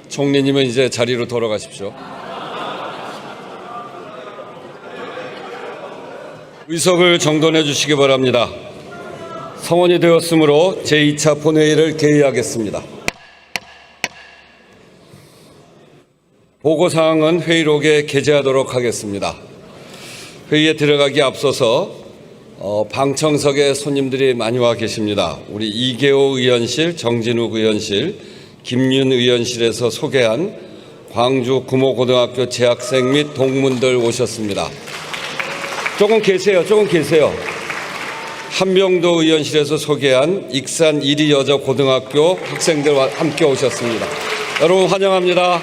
총리님은 이제 자리로 돌아가십시오. 의석을 정돈해 주시기 바랍니다. 성원이 되었으므로 제2차 본회의를 개의하겠습니다. 보고사항은 회의록에 게재하도록 하겠습니다. 회의에 들어가기 앞서서 방청석에 손님들이 많이 와 계십니다. 우리 이계호 의원실, 정진욱 의원실, 김윤 의원실에서 소개한 광주 구모고등학교 재학생 및 동문들 오셨습니다. 조금 계세요. 한명도 의원실에서 소개한 익산 1위 여자고등학교 학생들과 함께 오셨습니다. 여러분 환영합니다.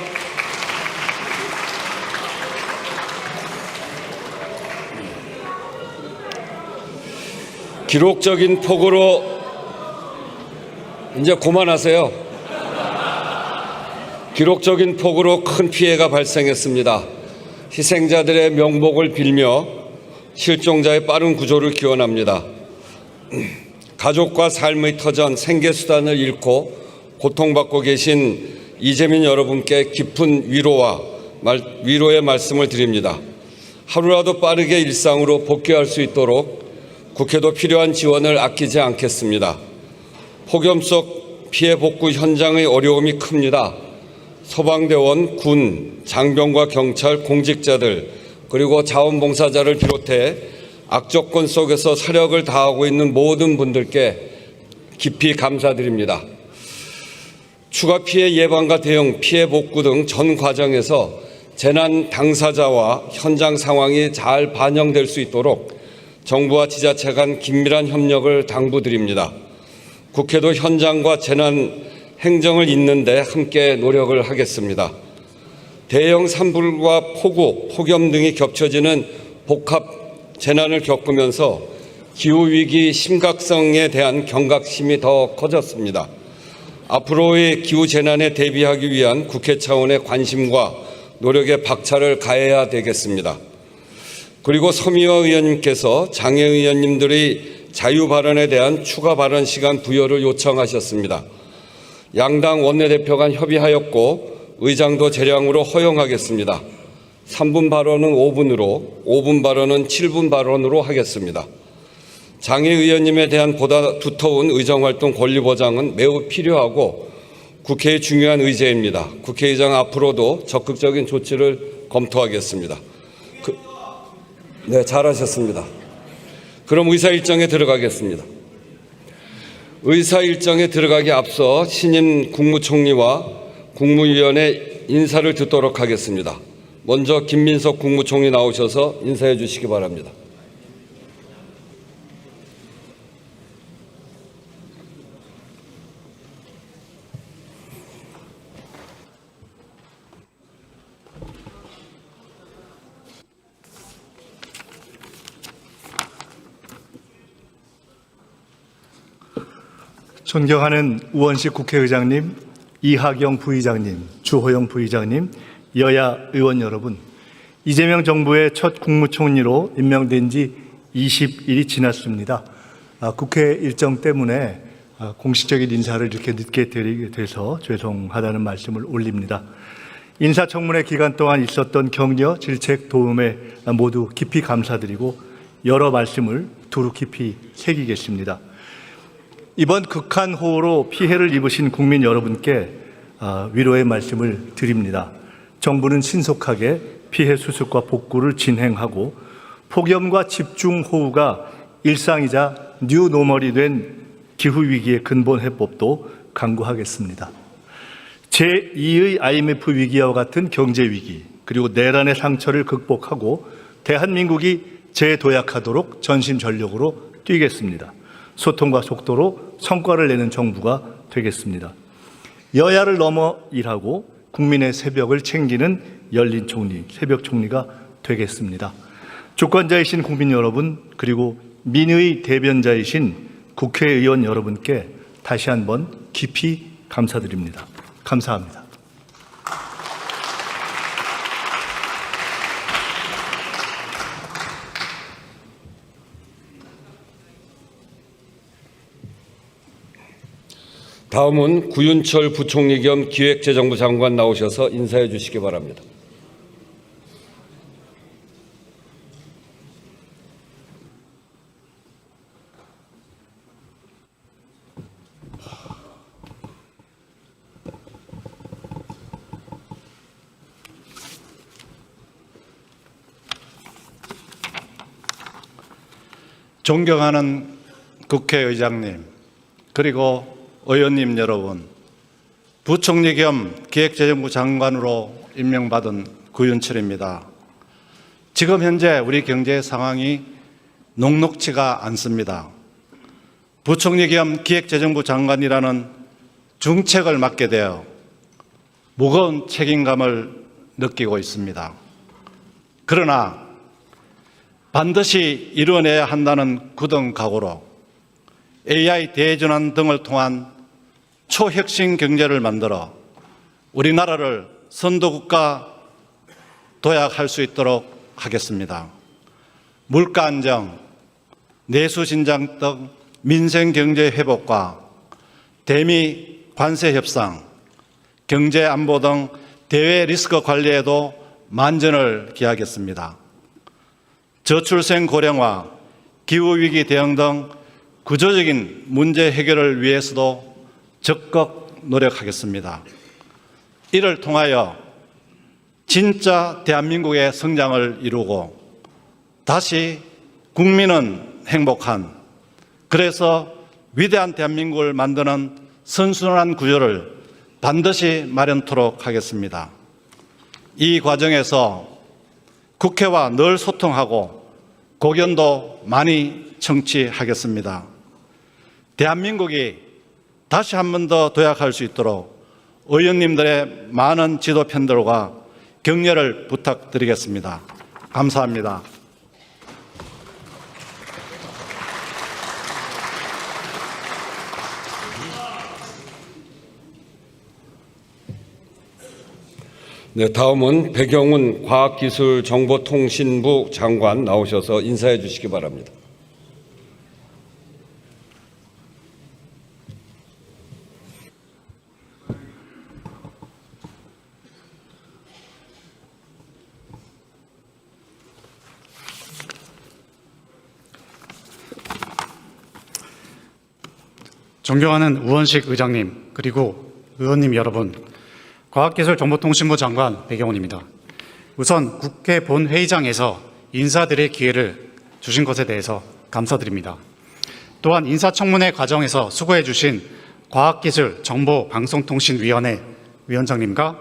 기록적인 폭우로 이제 그만하세요. 기록적인 폭우로 큰 피해가 발생했습니다. 희생자들의 명복을 빌며 실종자의 빠른 구조를 기원합니다. 가족과 삶의 터전, 생계수단을 잃고 고통받고 계신 이재민 여러분께 깊은 위로의 말씀을 드립니다. 하루라도 빠르게 일상으로 복귀할 수 있도록 국회도 필요한 지원을 아끼지 않겠습니다. 폭염 속 피해 복구 현장의 어려움이 큽니다. 소방대원, 군, 장병과 경찰, 공직자들 그리고 자원봉사자를 비롯해 악조건 속에서 사력을 다하고 있는 모든 분들께 깊이 감사드립니다. 추가 피해 예방과 대응, 피해 복구 등 전 과정에서 재난 당사자와 현장 상황이 잘 반영될 수 있도록 정부와 지자체 간 긴밀한 협력을 당부드립니다. 국회도 현장과 재난 행정을 잇는 데 함께 노력을 하겠습니다. 대형 산불과 폭우, 폭염 등이 겹쳐지는 복합 재난을 겪으면서 기후위기 심각성에 대한 경각심이 더 커졌습니다. 앞으로의 기후재난에 대비하기 위한 국회 차원의 관심과 노력에 박차를 가해야 되겠습니다. 그리고 서미화 의원님께서 장애 의원님들의 자유 발언에 대한 추가 발언 시간 부여를 요청하셨습니다. 양당 원내대표 간 협의하였고 의장도 재량으로 허용하겠습니다. 3분 발언은 5분으로, 5분 발언은 7분 발언으로 하겠습니다. 장애 의원님에 대한 보다 두터운 의정활동 권리 보장은 매우 필요하고 국회의 중요한 의제입니다. 국회의장 앞으로도 적극적인 조치를 검토하겠습니다. 네, 잘하셨습니다. 그럼 의사 일정에 들어가겠습니다. 의사 일정에 들어가기 앞서 신임 국무총리와 국무위원의 인사를 듣도록 하겠습니다. 먼저 김민석 국무총리 나오셔서 인사해 주시기 바랍니다. 존경하는 우원식 국회의장님, 이하경 부의장님, 주호영 부의장님, 여야 의원 여러분, 이재명 정부의 첫 국무총리로 임명된 지 20일이 지났습니다. 국회 일정 때문에 공식적인 인사를 이렇게 늦게 드리게 돼서 죄송하다는 말씀을 올립니다. 인사청문회 기간 동안 있었던 격려, 질책, 도움에 모두 깊이 감사드리고 여러 말씀을 두루 깊이 새기겠습니다. 이번 극한호우로 피해를 입으신 국민 여러분께 위로의 말씀을 드립니다. 정부는 신속하게 피해 수습과 복구를 진행하고 폭염과 집중호우가 일상이자 뉴노멀이 된 기후위기의 근본 해법도 강구하겠습니다. 제2의 IMF 위기와 같은 경제위기 그리고 내란의 상처를 극복하고 대한민국이 재도약하도록 전심전력으로 뛰겠습니다. 소통과 속도로 성과를 내는 정부가 되겠습니다. 여야를 넘어 일하고 국민의 새벽을 챙기는 열린 총리, 새벽 총리가 되겠습니다. 주권자이신 국민 여러분 그리고 민의 대변자이신 국회의원 여러분께 다시 한번 깊이 감사드립니다. 감사합니다. 다음은 구윤철 부총리 겸 기획재정부 장관 나오셔서 인사해 주시기 바랍니다. 존경하는 국회의장님, 그리고 의원님 여러분, 부총리 겸 기획재정부 장관으로 임명받은 구윤철입니다. 지금 현재 우리 경제 상황이 녹록지가 않습니다. 부총리 겸 기획재정부 장관이라는 중책을 맡게 되어 무거운 책임감을 느끼고 있습니다. 그러나 반드시 이뤄내야 한다는 굳은 각오로 AI 대전환 등을 통한 초혁신 경제를 만들어 우리나라를 선도국가 도약할 수 있도록 하겠습니다. 물가 안정, 내수 신장 등 민생 경제 회복과 대미 관세 협상, 경제 안보 등 대외 리스크 관리에도 만전을 기하겠습니다. 저출생 고령화, 기후위기 대응 등 구조적인 문제 해결을 위해서도 적극 노력하겠습니다. 이를 통하여 진짜 대한민국의 성장을 이루고 다시 국민은 행복한, 그래서 위대한 대한민국을 만드는 선순환 구조를 반드시 마련토록 하겠습니다. 이 과정에서 국회와 늘 소통하고 고견도 많이 청취하겠습니다. 대한민국이 다시 한 번 더 도약할 수 있도록 의원님들의 많은 지도 편들과 격려를 부탁드리겠습니다. 감사합니다. 네, 다음은 배경훈 과학기술정보통신부 장관 나오셔서 인사해 주시기 바랍니다. 존경하는 우원식 의장님, 그리고 의원님 여러분, 과학기술정보통신부 장관 배경훈입니다. 우선 국회 본회의장에서 인사드릴 기회를 주신 것에 대해서 감사드립니다. 또한 인사청문회 과정에서 수고해 주신 과학기술정보방송통신위원회 위원장님과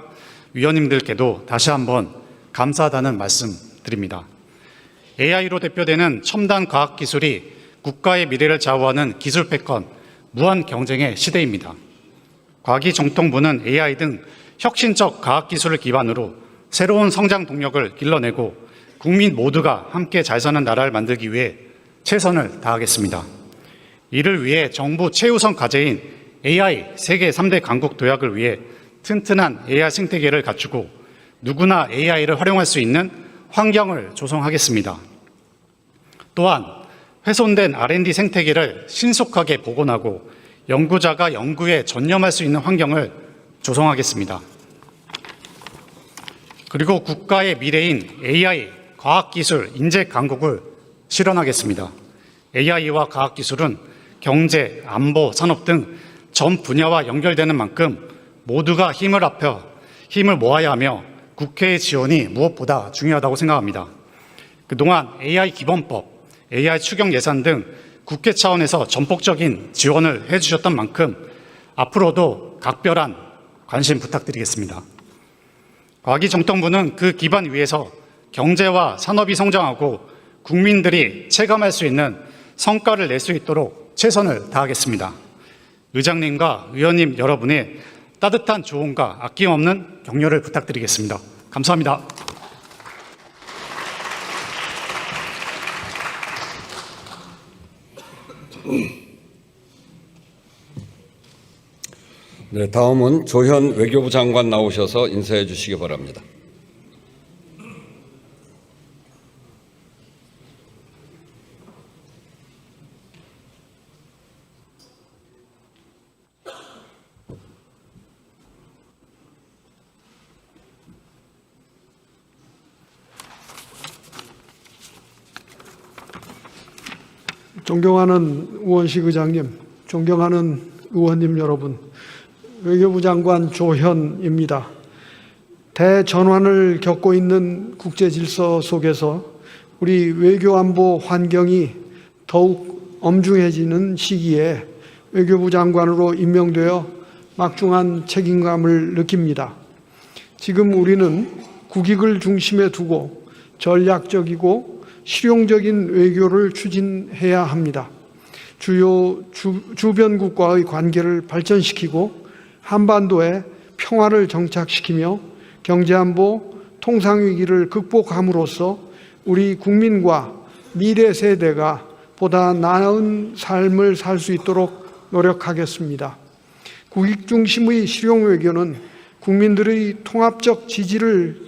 위원님들께도 다시 한번 감사하다는 말씀 드립니다. AI로 대표되는 첨단 과학기술이 국가의 미래를 좌우하는 기술 패권, 무한 경쟁의 시대입니다. 과기정통부는 AI 등 혁신적 과학기술을 기반으로 새로운 성장 동력을 길러내고 국민 모두가 함께 잘 사는 나라를 만들기 위해 최선을 다하겠습니다. 이를 위해 정부 최우선 과제인 AI 세계 3대 강국 도약을 위해 튼튼한 AI 생태계를 갖추고 누구나 AI를 활용할 수 있는 환경을 조성하겠습니다. 또한 훼손된 R&D 생태계를 신속하게 복원하고 연구자가 연구에 전념할 수 있는 환경을 조성하겠습니다. 그리고 국가의 미래인 AI, 과학기술, 인재 강국을 실현하겠습니다. AI와 과학기술은 경제, 안보, 산업 등 전 분야와 연결되는 만큼 모두가 힘을 모아야 하며 국회의 지원이 무엇보다 중요하다고 생각합니다. 그동안 AI 기본법, AI 추경 예산 등 국회 차원에서 전폭적인 지원을 해주셨던 만큼 앞으로도 각별한 관심 부탁드리겠습니다. 과기정통부는 그 기반 위에서 경제와 산업이 성장하고 국민들이 체감할 수 있는 성과를 낼 수 있도록 최선을 다하겠습니다. 의장님과 의원님 여러분의 따뜻한 조언과 아낌없는 격려를 부탁드리겠습니다. 감사합니다. 네, 다음은 조현 외교부 장관 나오셔서 인사해 주시기 바랍니다. 존경하는 우원식 의장님, 존경하는 의원님 여러분, 외교부 장관 조현입니다. 대전환을 겪고 있는 국제질서 속에서 우리 외교안보 환경이 더욱 엄중해지는 시기에 외교부 장관으로 임명되어 막중한 책임감을 느낍니다. 지금 우리는 국익을 중심에 두고 전략적이고 실용적인 외교를 추진해야 합니다. 주요 주변국과의 관계를 발전시키고 한반도에 평화를 정착시키며 경제안보, 통상위기를 극복함으로써 우리 국민과 미래 세대가 보다 나은 삶을 살 수 있도록 노력하겠습니다. 국익 중심의 실용 외교는 국민들의 통합적 지지를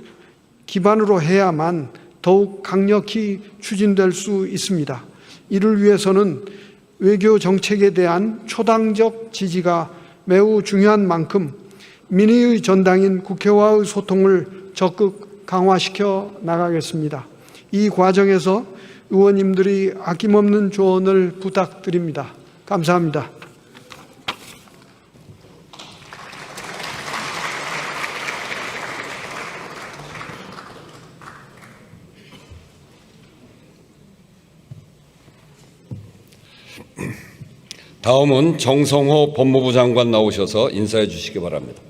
기반으로 해야만 더욱 강력히 추진될 수 있습니다. 이를 위해서는 외교 정책에 대한 초당적 지지가 매우 중요한 만큼 민의의 전당인 국회와의 소통을 적극 강화시켜 나가겠습니다. 이 과정에서 의원님들이 아낌없는 조언을 부탁드립니다. 감사합니다. 다음은 정성호 법무부 장관 나오셔서 인사해 주시기 바랍니다.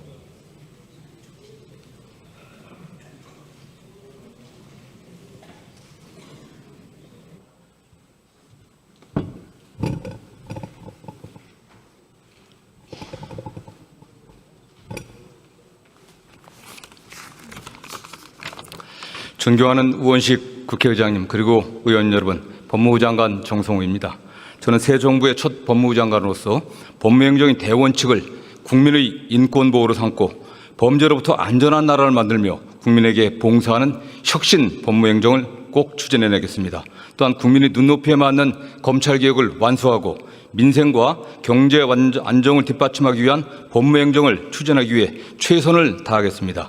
존경하는 우원식 국회의장님 그리고 의원 여러분, 법무부 장관 정성호입니다. 저는 새 정부의 첫 법무부 장관으로서 법무행정의 대원칙을 국민의 인권보호로 삼고 범죄로부터 안전한 나라를 만들며 국민에게 봉사하는 혁신 법무행정을 꼭 추진해내겠습니다. 또한 국민의 눈높이에 맞는 검찰개혁을 완수하고 민생과 경제 안정을 뒷받침하기 위한 법무행정을 추진하기 위해 최선을 다하겠습니다.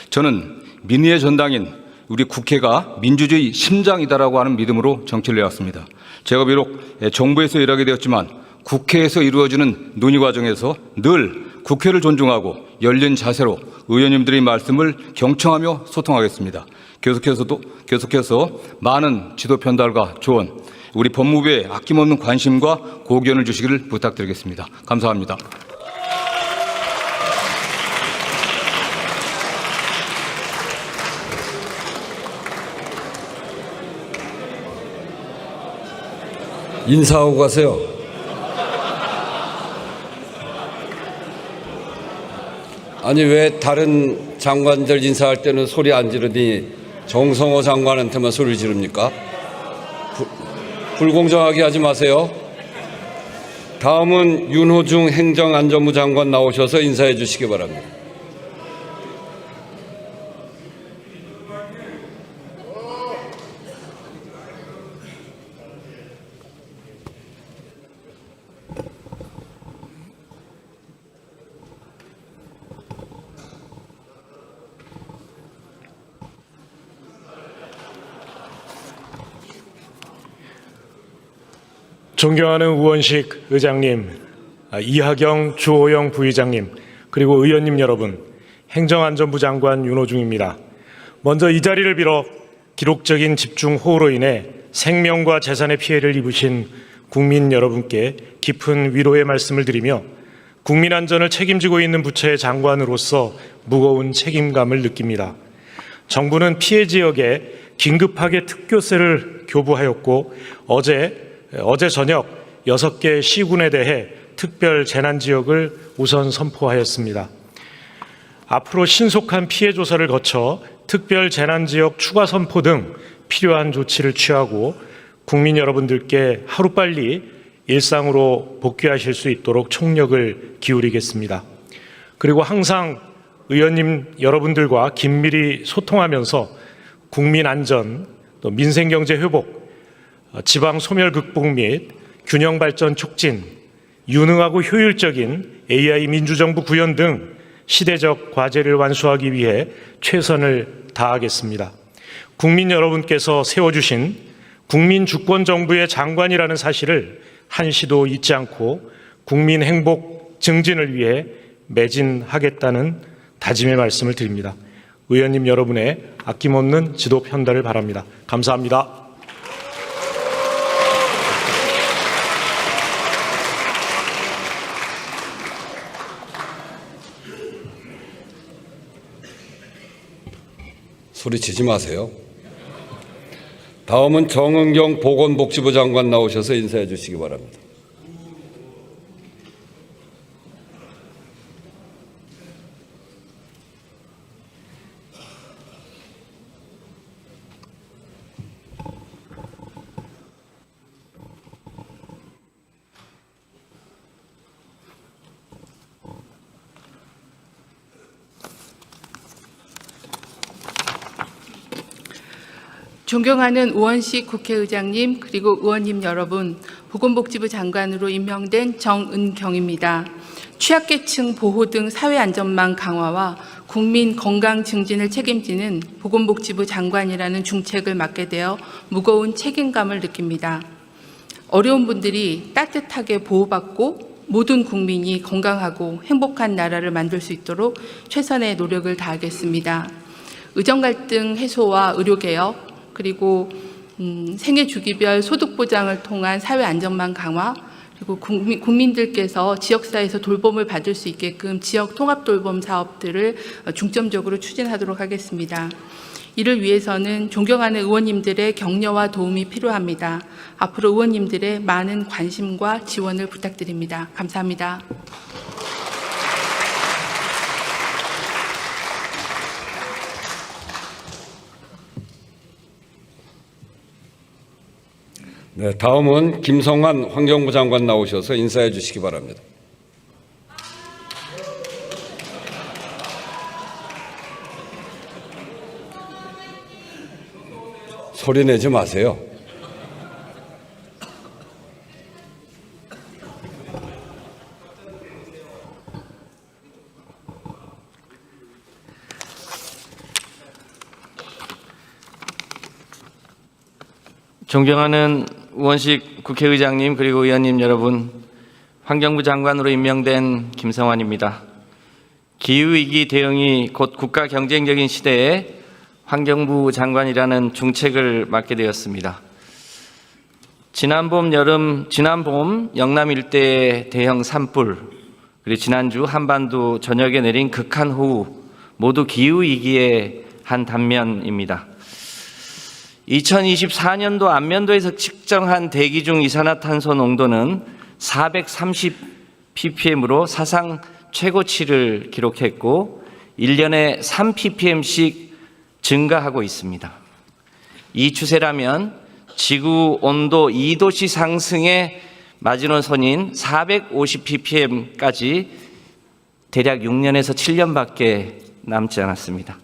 저는 민의의 전당인 우리 국회가 민주주의 심장이다라고 하는 믿음으로 정치를 해왔습니다. 제가 비록 정부에서 일하게 되었지만 국회에서 이루어지는 논의 과정에서 늘 국회를 존중하고 열린 자세로 의원님들의 말씀을 경청하며 소통하겠습니다. 계속해서 많은 지도 편달과 조언, 우리 법무부에 아낌없는 관심과 고견을 주시기를 부탁드리겠습니다. 감사합니다. 인사하고 가세요. 아니 왜 다른 장관들 인사할 때는 소리 안 지르니 정성호 장관한테만 소리 지릅니까? 불공정하게 하지 마세요. 다음은 윤호중 행정안전부 장관 나오셔서 인사해 주시기 바랍니다. 존경하는 우원식 의장님, 이하경 주호영 부의장님, 그리고 의원님 여러분, 행정안전부 장관 윤호중입니다. 먼저 이 자리를 빌어 기록적인 집중호우로 인해 생명과 재산의 피해를 입으신 국민 여러분께 깊은 위로의 말씀을 드리며 국민 안전을 책임지고 있는 부처의 장관으로서 무거운 책임감을 느낍니다. 정부는 피해 지역에 긴급하게 특교세를 교부하였고 어제 저녁 6개 시군에 대해 특별 재난지역을 우선 선포하였습니다. 앞으로 신속한 피해 조사를 거쳐 특별 재난지역 추가 선포 등 필요한 조치를 취하고 국민 여러분들께 하루빨리 일상으로 복귀하실 수 있도록 총력을 기울이겠습니다. 그리고 항상 의원님 여러분들과 긴밀히 소통하면서 국민 안전, 또 민생경제 회복, 지방 소멸 극복 및 균형 발전 촉진, 유능하고 효율적인 AI 민주정부 구현 등 시대적 과제를 완수하기 위해 최선을 다하겠습니다. 국민 여러분께서 세워주신 국민 주권 정부의 장관이라는 사실을 한시도 잊지 않고 국민 행복 증진을 위해 매진하겠다는 다짐의 말씀을 드립니다. 의원님 여러분의 아낌없는 지도 편달을 바랍니다. 감사합니다. 소리치지 마세요. 다음은 정은경 보건복지부 장관 나오셔서 인사해 주시기 바랍니다. 존경하는 우원식 국회의장님 그리고 의원님 여러분, 보건복지부 장관으로 임명된 정은경입니다. 취약계층 보호 등 사회안전망 강화와 국민 건강 증진을 책임지는 보건복지부 장관이라는 중책을 맡게 되어 무거운 책임감을 느낍니다. 어려운 분들이 따뜻하게 보호받고 모든 국민이 건강하고 행복한 나라를 만들 수 있도록 최선의 노력을 다하겠습니다. 의정 갈등 해소와 의료개혁, 그리고 생애 주기별 소득 보장을 통한 사회 안전망 강화, 그리고 국민들께서 지역사회에서 돌봄을 받을 수 있게끔 지역 통합 돌봄 사업들을 중점적으로 추진하도록 하겠습니다. 이를 위해서는 존경하는 의원님들의 격려와 도움이 필요합니다. 앞으로 의원님들의 많은 관심과 지원을 부탁드립니다. 감사합니다. 네, 다음은 김성환 환경부 장관 나오셔서 인사해 주시기 바랍니다. 소리 내지 마세요. 존경하는 우원식 국회의장님 그리고 의원님 여러분, 환경부 장관으로 임명된 김성환입니다. 기후위기 대응이 곧 국가 경쟁적인 시대에 환경부 장관이라는 중책을 맡게 되었습니다. 지난 봄 영남 일대의 대형 산불, 그리고 지난주 한반도 전역에 내린 극한호우, 모두 기후위기의 한 단면입니다. 2024년도 안면도에서 측정한 대기 중 이산화탄소 농도는 430ppm으로 사상 최고치를 기록했고 1년에 3ppm씩 증가하고 있습니다. 이 추세라면 지구 온도 2도씨 상승의 마지노선인 450ppm까지 대략 6년에서 7년밖에 남지 않았습니다.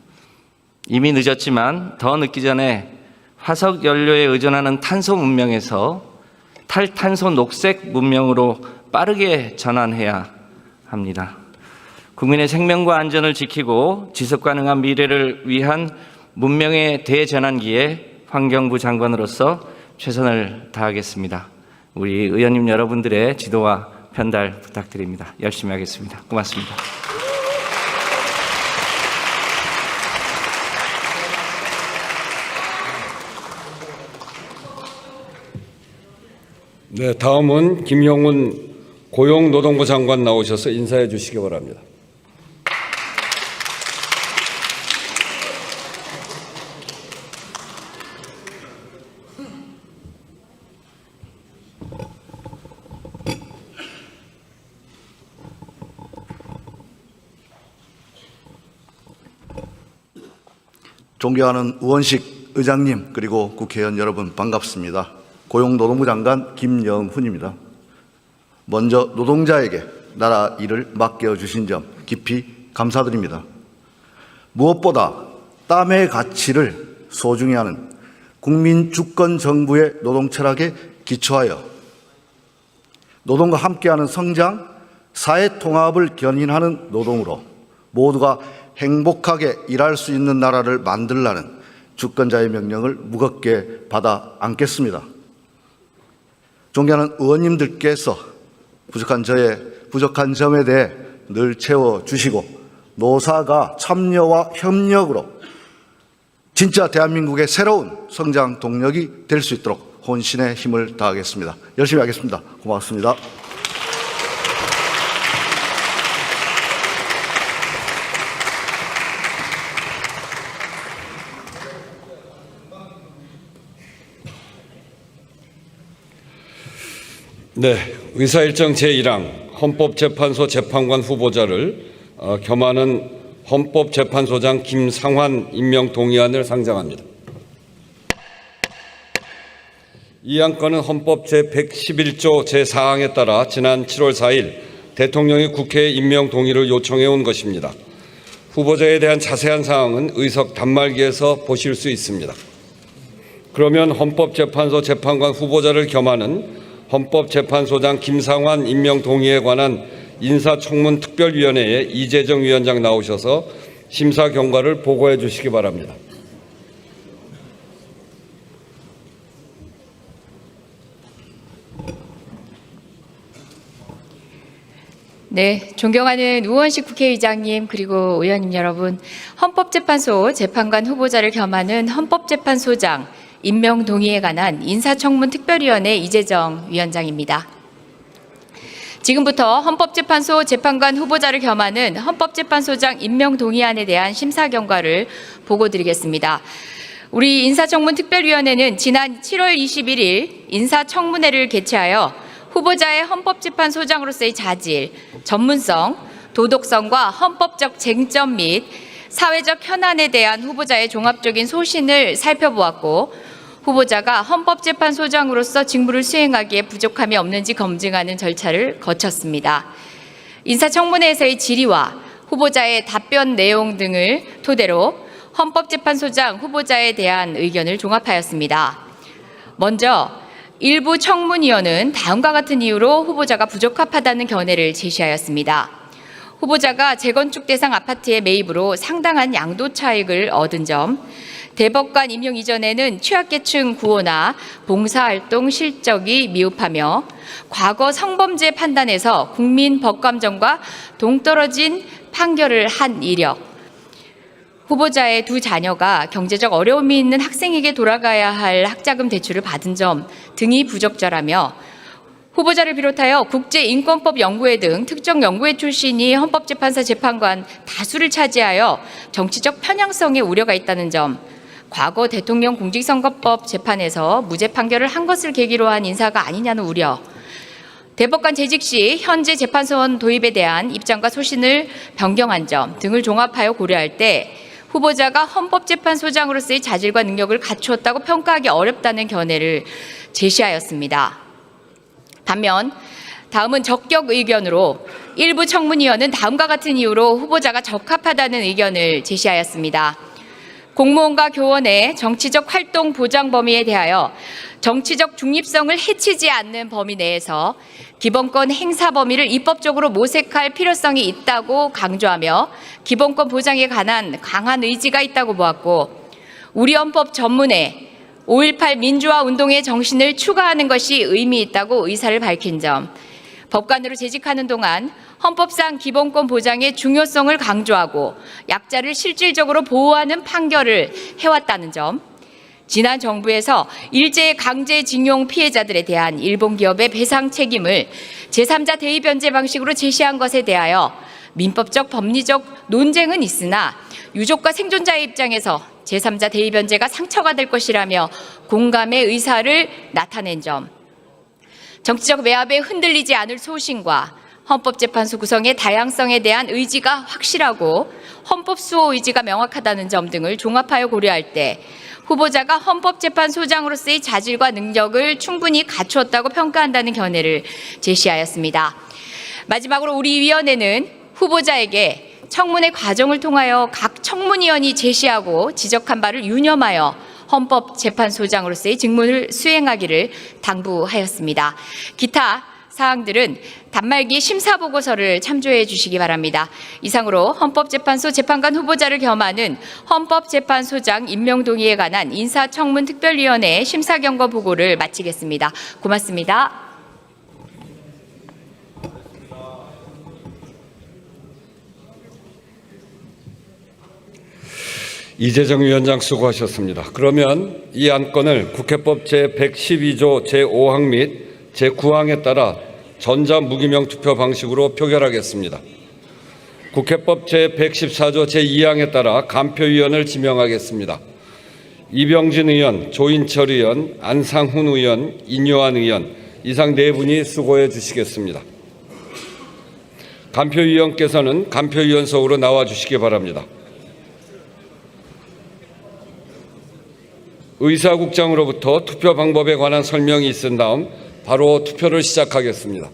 이미 늦었지만 더 늦기 전에 화석 연료에 의존하는 탄소 문명에서 탈탄소 녹색 문명으로 빠르게 전환해야 합니다. 국민의 생명과 안전을 지키고 지속가능한 미래를 위한 문명의 대전환기에 환경부 장관으로서 최선을 다하겠습니다. 우리 의원님 여러분들의 지도와 편달 부탁드립니다. 열심히 하겠습니다. 고맙습니다. 네, 다음은 김용훈 고용노동부 장관 나오셔서 인사해 주시기 바랍니다. 존경하는 우원식 의장님 그리고 국회의원 여러분 반갑습니다. 고용노동부 장관 김영훈입니다. 먼저 노동자에게 나라 일을 맡겨주신 점 깊이 감사드립니다. 무엇보다 땀의 가치를 소중히 하는 국민 주권 정부의 노동 철학에 기초하여 노동과 함께하는 성장, 사회 통합을 견인하는 노동으로 모두가 행복하게 일할 수 있는 나라를 만들라는 주권자의 명령을 무겁게 받아 안겠습니다. 존경하는 의원님들께서 부족한 점에 대해 늘 채워주시고 노사가 참여와 협력으로 진짜 대한민국의 새로운 성장 동력이 될 수 있도록 혼신의 힘을 다하겠습니다. 열심히 하겠습니다. 고맙습니다. 네, 의사일정 제1항 헌법재판소 재판관 후보자를 겸하는 헌법재판소장 김상환 임명 동의안을 상정합니다. 이 안건은 헌법 제111조 제4항에 따라 지난 7월 4일 대통령이 국회에 임명 동의를 요청해 온 것입니다. 후보자에 대한 자세한 사항은 의석 단말기에서 보실 수 있습니다. 그러면 헌법재판소 재판관 후보자를 겸하는 헌법재판소장 김상환 임명 동의에 관한 인사청문특별위원회에 이재정 위원장 나오셔서 심사 경과를 보고해 주시기 바랍니다. 네, 존경하는 우원식 국회의장님 그리고 의원님 여러분, 헌법재판소 재판관 후보자를 겸하는 헌법재판소장 임명 동의에 관한 인사청문특별위원회 이재정 위원장입니다. 지금부터 헌법재판소 재판관 후보자를 겸하는 헌법재판소장 임명 동의안에 대한 심사 경과를 보고드리겠습니다. 우리 인사청문특별위원회는 지난 7월 21일 인사청문회를 개최하여 후보자의 헌법재판소장으로서의 자질, 전문성, 도덕성과 헌법적 쟁점 및 사회적 현안에 대한 후보자의 종합적인 소신을 살펴보았고, 후보자가 헌법재판소장으로서 직무를 수행하기에 부족함이 없는지 검증하는 절차를 거쳤습니다. 인사청문회에서의 질의와 후보자의 답변 내용 등을 토대로 헌법재판소장 후보자에 대한 의견을 종합하였습니다. 먼저 일부 청문위원은 다음과 같은 이유로 후보자가 부적합하다는 견해를 제시하였습니다. 후보자가 재건축 대상 아파트의 매입으로 상당한 양도 차익을 얻은 점, 대법관 임용 이전에는 취약계층 구호나 봉사활동 실적이 미흡하며 과거 성범죄 판단에서 국민 법감정과 동떨어진 판결을 한 이력, 후보자의 두 자녀가 경제적 어려움이 있는 학생에게 돌아가야 할 학자금 대출을 받은 점 등이 부적절하며, 후보자를 비롯하여 국제인권법 연구회 등 특정 연구회 출신이 헌법재판소 재판관 다수를 차지하여 정치적 편향성에 우려가 있다는 점, 과거 대통령 공직선거법 재판에서 무죄 판결을 한 것을 계기로 한 인사가 아니냐는 우려, 대법관 재직 시 현재 재판소원 도입에 대한 입장과 소신을 변경한 점 등을 종합하여 고려할 때 후보자가 헌법재판소장으로서의 자질과 능력을 갖추었다고 평가하기 어렵다는 견해를 제시하였습니다. 반면 다음은 적격 의견으로 일부 청문위원은 다음과 같은 이유로 후보자가 적합하다는 의견을 제시하였습니다. 공무원과 교원의 정치적 활동 보장 범위에 대하여 정치적 중립성을 해치지 않는 범위 내에서 기본권 행사 범위를 입법적으로 모색할 필요성이 있다고 강조하며 기본권 보장에 관한 강한 의지가 있다고 보았고, 우리 헌법 전문에 5.18 민주화 운동의 정신을 추가하는 것이 의미 있다고 의사를 밝힌 점, 법관으로 재직하는 동안 헌법상 기본권 보장의 중요성을 강조하고 약자를 실질적으로 보호하는 판결을 해왔다는 점, 지난 정부에서 일제 강제징용 피해자들에 대한 일본 기업의 배상 책임을 제3자 대의변제 방식으로 제시한 것에 대하여 민법적 법리적 논쟁은 있으나 유족과 생존자의 입장에서 제3자 대의변제가 상처가 될 것이라며 공감의 의사를 나타낸 점, 정치적 외압에 흔들리지 않을 소신과 헌법재판소 구성의 다양성에 대한 의지가 확실하고 헌법 수호 의지가 명확하다는 점 등을 종합하여 고려할 때 후보자가 헌법재판소장으로서의 자질과 능력을 충분히 갖추었다고 평가한다는 견해를 제시하였습니다. 마지막으로 우리 위원회는 후보자에게 청문회 과정을 통하여 각 청문위원이 제시하고 지적한 바를 유념하여 헌법재판소장으로서의 직무를 수행하기를 당부하였습니다. 기타 사항들은 단말기 심사 보고서를 참조해 주시기 바랍니다. 이상으로 헌법재판소 재판관 후보자를 겸하는 헌법재판소장 임명 동의에 관한 인사청문특별위원회 심사경과 보고를 마치겠습니다. 고맙습니다. 이재정 위원장 수고하셨습니다. 그러면 이 안건을 국회법 제112조 제5항 및 제9항에 따라 전자무기명 투표 방식으로 표결하겠습니다. 국회법 제114조 제2항에 따라 간표위원을 지명하겠습니다. 이병진 의원, 조인철 의원, 안상훈 의원, 인요한 의원 이상 네 분이 수고해 주시겠습니다. 간표위원께서는 간표위원석으로 나와 주시기 바랍니다. 의사국장으로부터 투표 방법에 관한 설명이 있은 다음 바로 투표를 시작하겠습니다.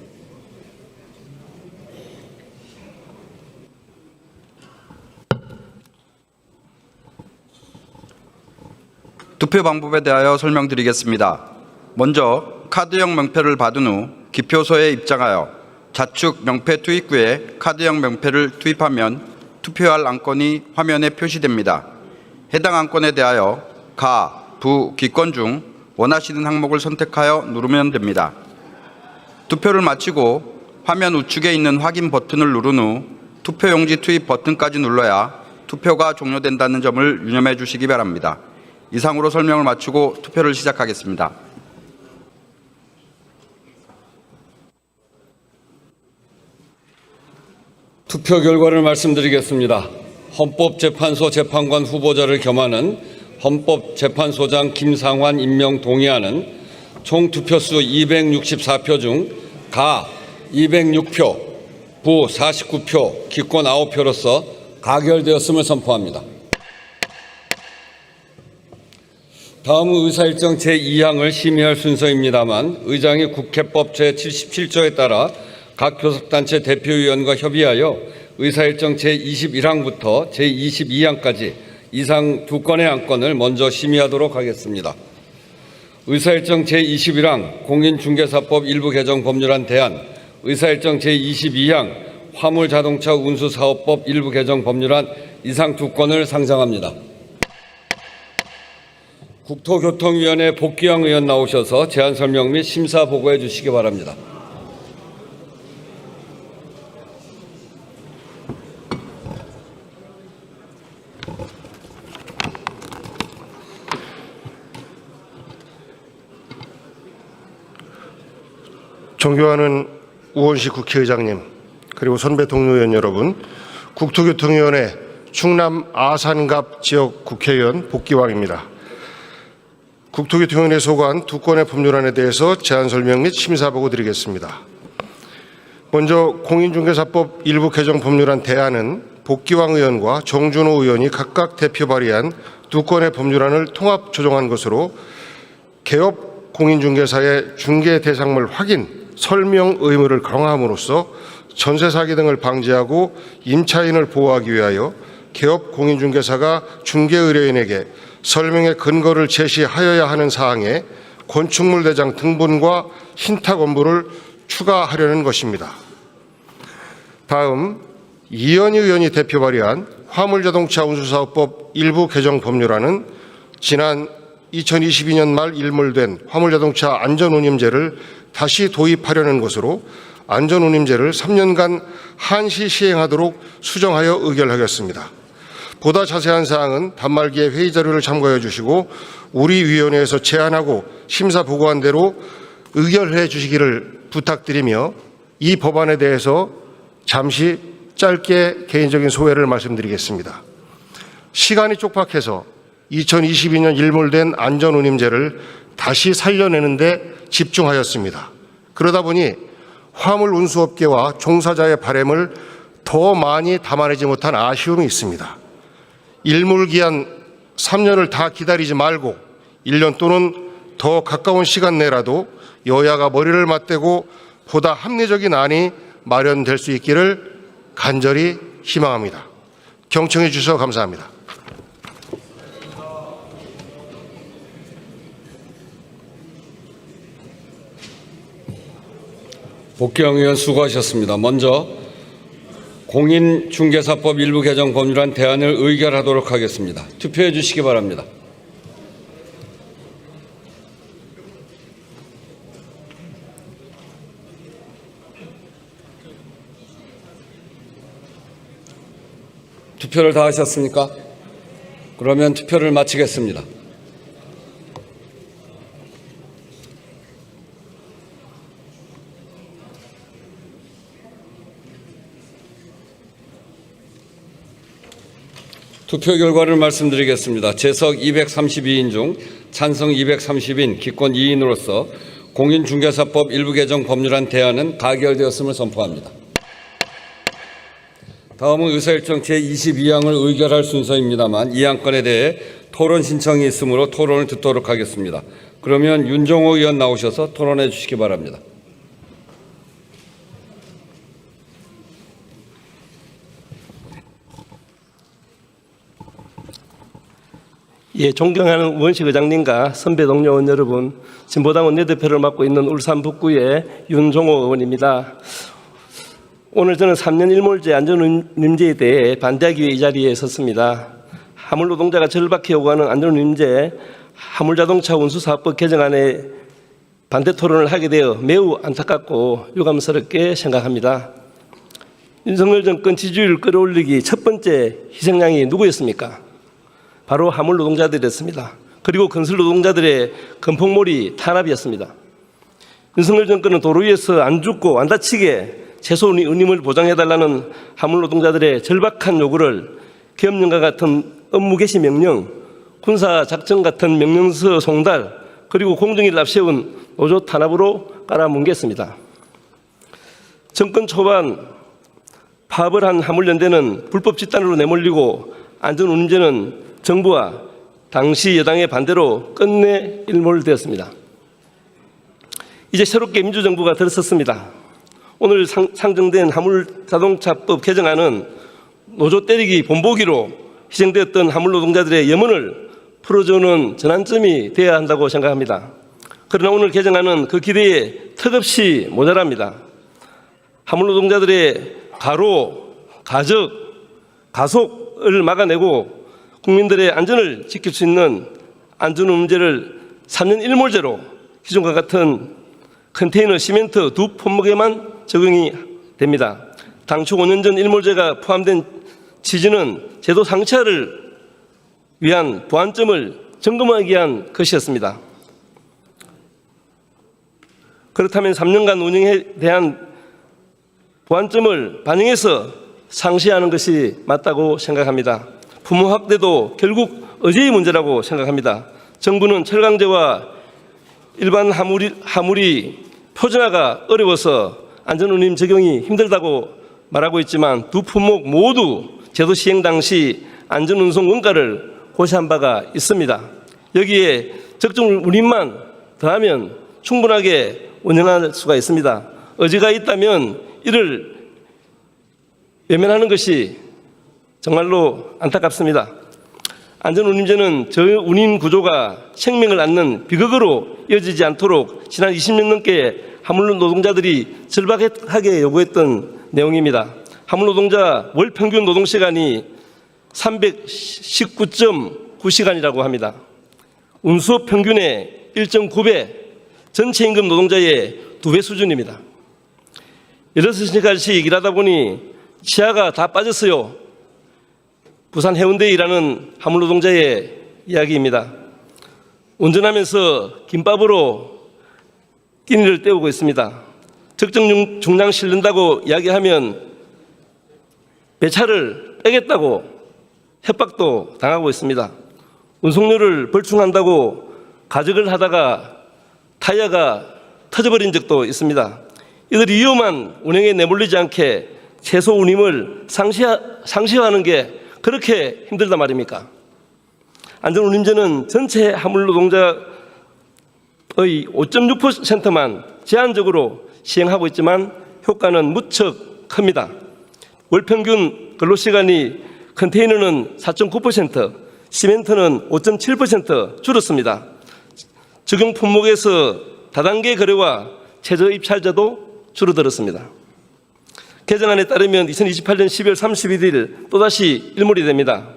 투표 방법에 대하여 설명드리겠습니다. 먼저 카드형 명패를 받은 후 기표소에 입장하여 좌측 명패 투입구에 카드형 명패를 투입하면 투표할 안건이 화면에 표시됩니다. 해당 안건에 대하여 가, 부, 기권 중 원하시는 항목을 선택하여 누르면 됩니다. 투표를 마치고 화면 우측에 있는 확인 버튼을 누른 후 투표용지 투입 버튼까지 눌러야 투표가 종료된다는 점을 유념해 주시기 바랍니다. 이상으로 설명을 마치고 투표를 시작하겠습니다. 투표 결과를 말씀드리겠습니다. 헌법재판소 재판관 후보자를 겸하는 헌법재판소장 김상환 임명 동의안은 총 투표수 264표 중 가 206표, 부 49표, 기권 9표로서 가결되었음을 선포합니다. 다음은 의사일정 제2항을 심의할 순서입니다만 의장이 국회법 제77조에 따라 각 교섭단체 대표위원과 협의하여 의사일정 제21항부터 제22항까지 이상 두 건의 안건을 먼저 심의하도록 하겠습니다. 의사일정 제21항 공인중개사법 일부 개정 법률안 대안, 의사일정 제22항 화물자동차 운수사업법 일부 개정 법률안 이상 두 건을 상정합니다. 국토교통위원회 복귀왕 의원 나오셔서 제안 설명 및 심사 보고해 주시기 바랍니다. 존경하는 우원식 국회의장님, 그리고 선배 동료 의원 여러분, 국토교통위원회 충남 아산갑 지역 국회의원 복귀왕입니다. 국토교통위원회 소관 두 건의 법률안에 대해서 제안 설명 및 심사 보고 드리겠습니다. 먼저 공인중개사법 일부 개정 법률안 대안은 복귀왕 의원과 정준호 의원이 각각 대표 발의한 두 건의 법률안을 통합 조정한 것으로 개업 공인중개사의 중개 대상물 확인, 설명 의무를 강화함으로써 전세 사기 등을 방지하고 임차인을 보호하기 위하여 개업 공인중개사가 중개 의뢰인에게 설명의 근거를 제시하여야 하는 사항에 건축물 대장 등본과 신탁 원부를 추가하려는 것입니다. 다음 이현희 의원이 대표 발의한 화물자동차 운수사업법 일부 개정 법률안은 지난 2022년 말 일몰된 화물자동차 안전운임제를 다시 도입하려는 것으로 안전운임제를 3년간 한시 시행하도록 수정하여 의결하겠습니다. 보다 자세한 사항은 단말기에 회의 자료를 참고해 주시고 우리 위원회에서 제안하고 심사 보고한 대로 의결해 주시기를 부탁드리며 이 법안에 대해서 잠시 짧게 개인적인 소회를 말씀드리겠습니다. 시간이 촉박해서 2022년 일몰된 안전운임제를 다시 살려내는 데 집중하였습니다. 그러다 보니 화물 운수업계와 종사자의 바람을 더 많이 담아내지 못한 아쉬움이 있습니다. 일몰기한 3년을 다 기다리지 말고 1년 또는 더 가까운 시간 내라도 여야가 머리를 맞대고 보다 합리적인 안이 마련될 수 있기를 간절히 희망합니다. 경청해 주셔서 감사합니다. 복귀영 의원 수고하셨습니다. 먼저 공인중개사법 일부 개정 법률안 대안을 의결하도록 하겠습니다. 투표해 주시기 바랍니다. 투표를 다 하셨습니까? 그러면 투표를 마치겠습니다. 투표 결과를 말씀드리겠습니다. 재석 232인 중 찬성 230인, 기권 2인으로서 공인중개사법 일부 개정 법률안 대안은 가결되었음을 선포합니다. 다음은 의사일정 제22항을 의결할 순서입니다만 이 안건에 대해 토론 신청이 있으므로 토론을 듣도록 하겠습니다. 그러면 윤종호 의원 나오셔서 토론해 주시기 바랍니다. 예, 존경하는 우원식 의장님과 선배 동료 의원 여러분, 진보당 원내대표를 맡고 있는 울산 북구의 윤종호 의원입니다. 오늘 저는 3년 일몰제 안전운임제에 대해 반대하기 위해 이 자리에 섰습니다. 화물노동자가 절박히 요구하는 안전운임제 화물자동차 운수사업법 개정안에 반대 토론을 하게 되어 매우 안타깝고 유감스럽게 생각합니다. 윤석열 정권 지지율을 끌어올리기 첫 번째 희생양이 누구였습니까? 바로 화물노동자들이었습니다. 그리고 건설노동자들의 건폭몰이 탄압이었습니다. 윤석열 정권은 도로 위에서 안 죽고 안 다치게 최소 운임을 보장해달라는 화물노동자들의 절박한 요구를 계엄령과 같은 업무 개시 명령, 군사작전 같은 명령서 송달, 그리고 공정위를 앞세운 노조 탄압으로 깔아뭉갰습니다. 정권 초반 파업을 한 화물연대는 불법 집단으로 내몰리고 안전운임제는 정부와 당시 여당의 반대로 끝내 일몰되었습니다. 이제 새롭게 민주정부가 들어섰습니다. 오늘 상정된 화물자동차법 개정안은 노조 때리기 본보기로 희생되었던 화물노동자들의 염원을 풀어주는 전환점이 되어야 한다고 생각합니다. 그러나 오늘 개정안은 그 기대에 턱없이 모자랍니다. 화물노동자들의 가로, 가적, 가속을 막아내고 국민들의 안전을 지킬 수 있는 안전운임제를 3년 일몰제로 기존과 같은 컨테이너 시멘트 두 품목에만 적용이 됩니다. 당초 5년 전 일몰제가 포함된 취지는 제도 상차를 위한 보완점을 점검하기 위한 것이었습니다. 그렇다면 3년간 운영에 대한 보완점을 반영해서 상시하는 것이 맞다고 생각합니다. 부모 확대도 결국 어제의 문제라고 생각합니다. 정부는 철강제와 일반 화물이 표준화가 어려워서 안전운임 적용이 힘들다고 말하고 있지만 두 품목 모두 제도 시행 당시 안전운송 원가를 고시한 바가 있습니다. 여기에 적정 운임만 더하면 충분하게 운영할 수가 있습니다. 의지가 있다면 이를 외면하는 것이 정말로 안타깝습니다. 안전운임제는 저운임 구조가 생명을 잇는 비극으로 이어지지 않도록 지난 20년 넘게 화물노동자들이 절박하게 요구했던 내용입니다. 화물노동자 월 평균 노동시간이 319.9시간이라고 합니다. 운수업 평균의 1.9배, 전체 임금 노동자의 2배 수준입니다. 16시간씩 일하다 보니 치아가 다 빠졌어요. 부산 해운대에 일하는 화물노동자의 이야기입니다. 운전하면서 김밥으로 끼니를 때우고 있습니다. 적정 중량 실른다고 이야기하면 배차를 빼겠다고 협박도 당하고 있습니다. 운송료를 벌충한다고 가적을 하다가 타이어가 터져버린 적도 있습니다. 이들이 위험한 운행에 내몰리지 않게 최소 운임을 상시화하는 게 그렇게 힘들단 말입니까? 안전운임제는 전체 화물노동자의 5.6%만 제한적으로 시행하고 있지만 효과는 무척 큽니다. 월평균 근로시간이 컨테이너는 4.9%, 시멘트는 5.7% 줄었습니다. 적용 품목에서 다단계 거래와 최저 입찰자도 줄어들었습니다. 개정안에 따르면 2028년 12월 31일 또다시 일몰이 됩니다.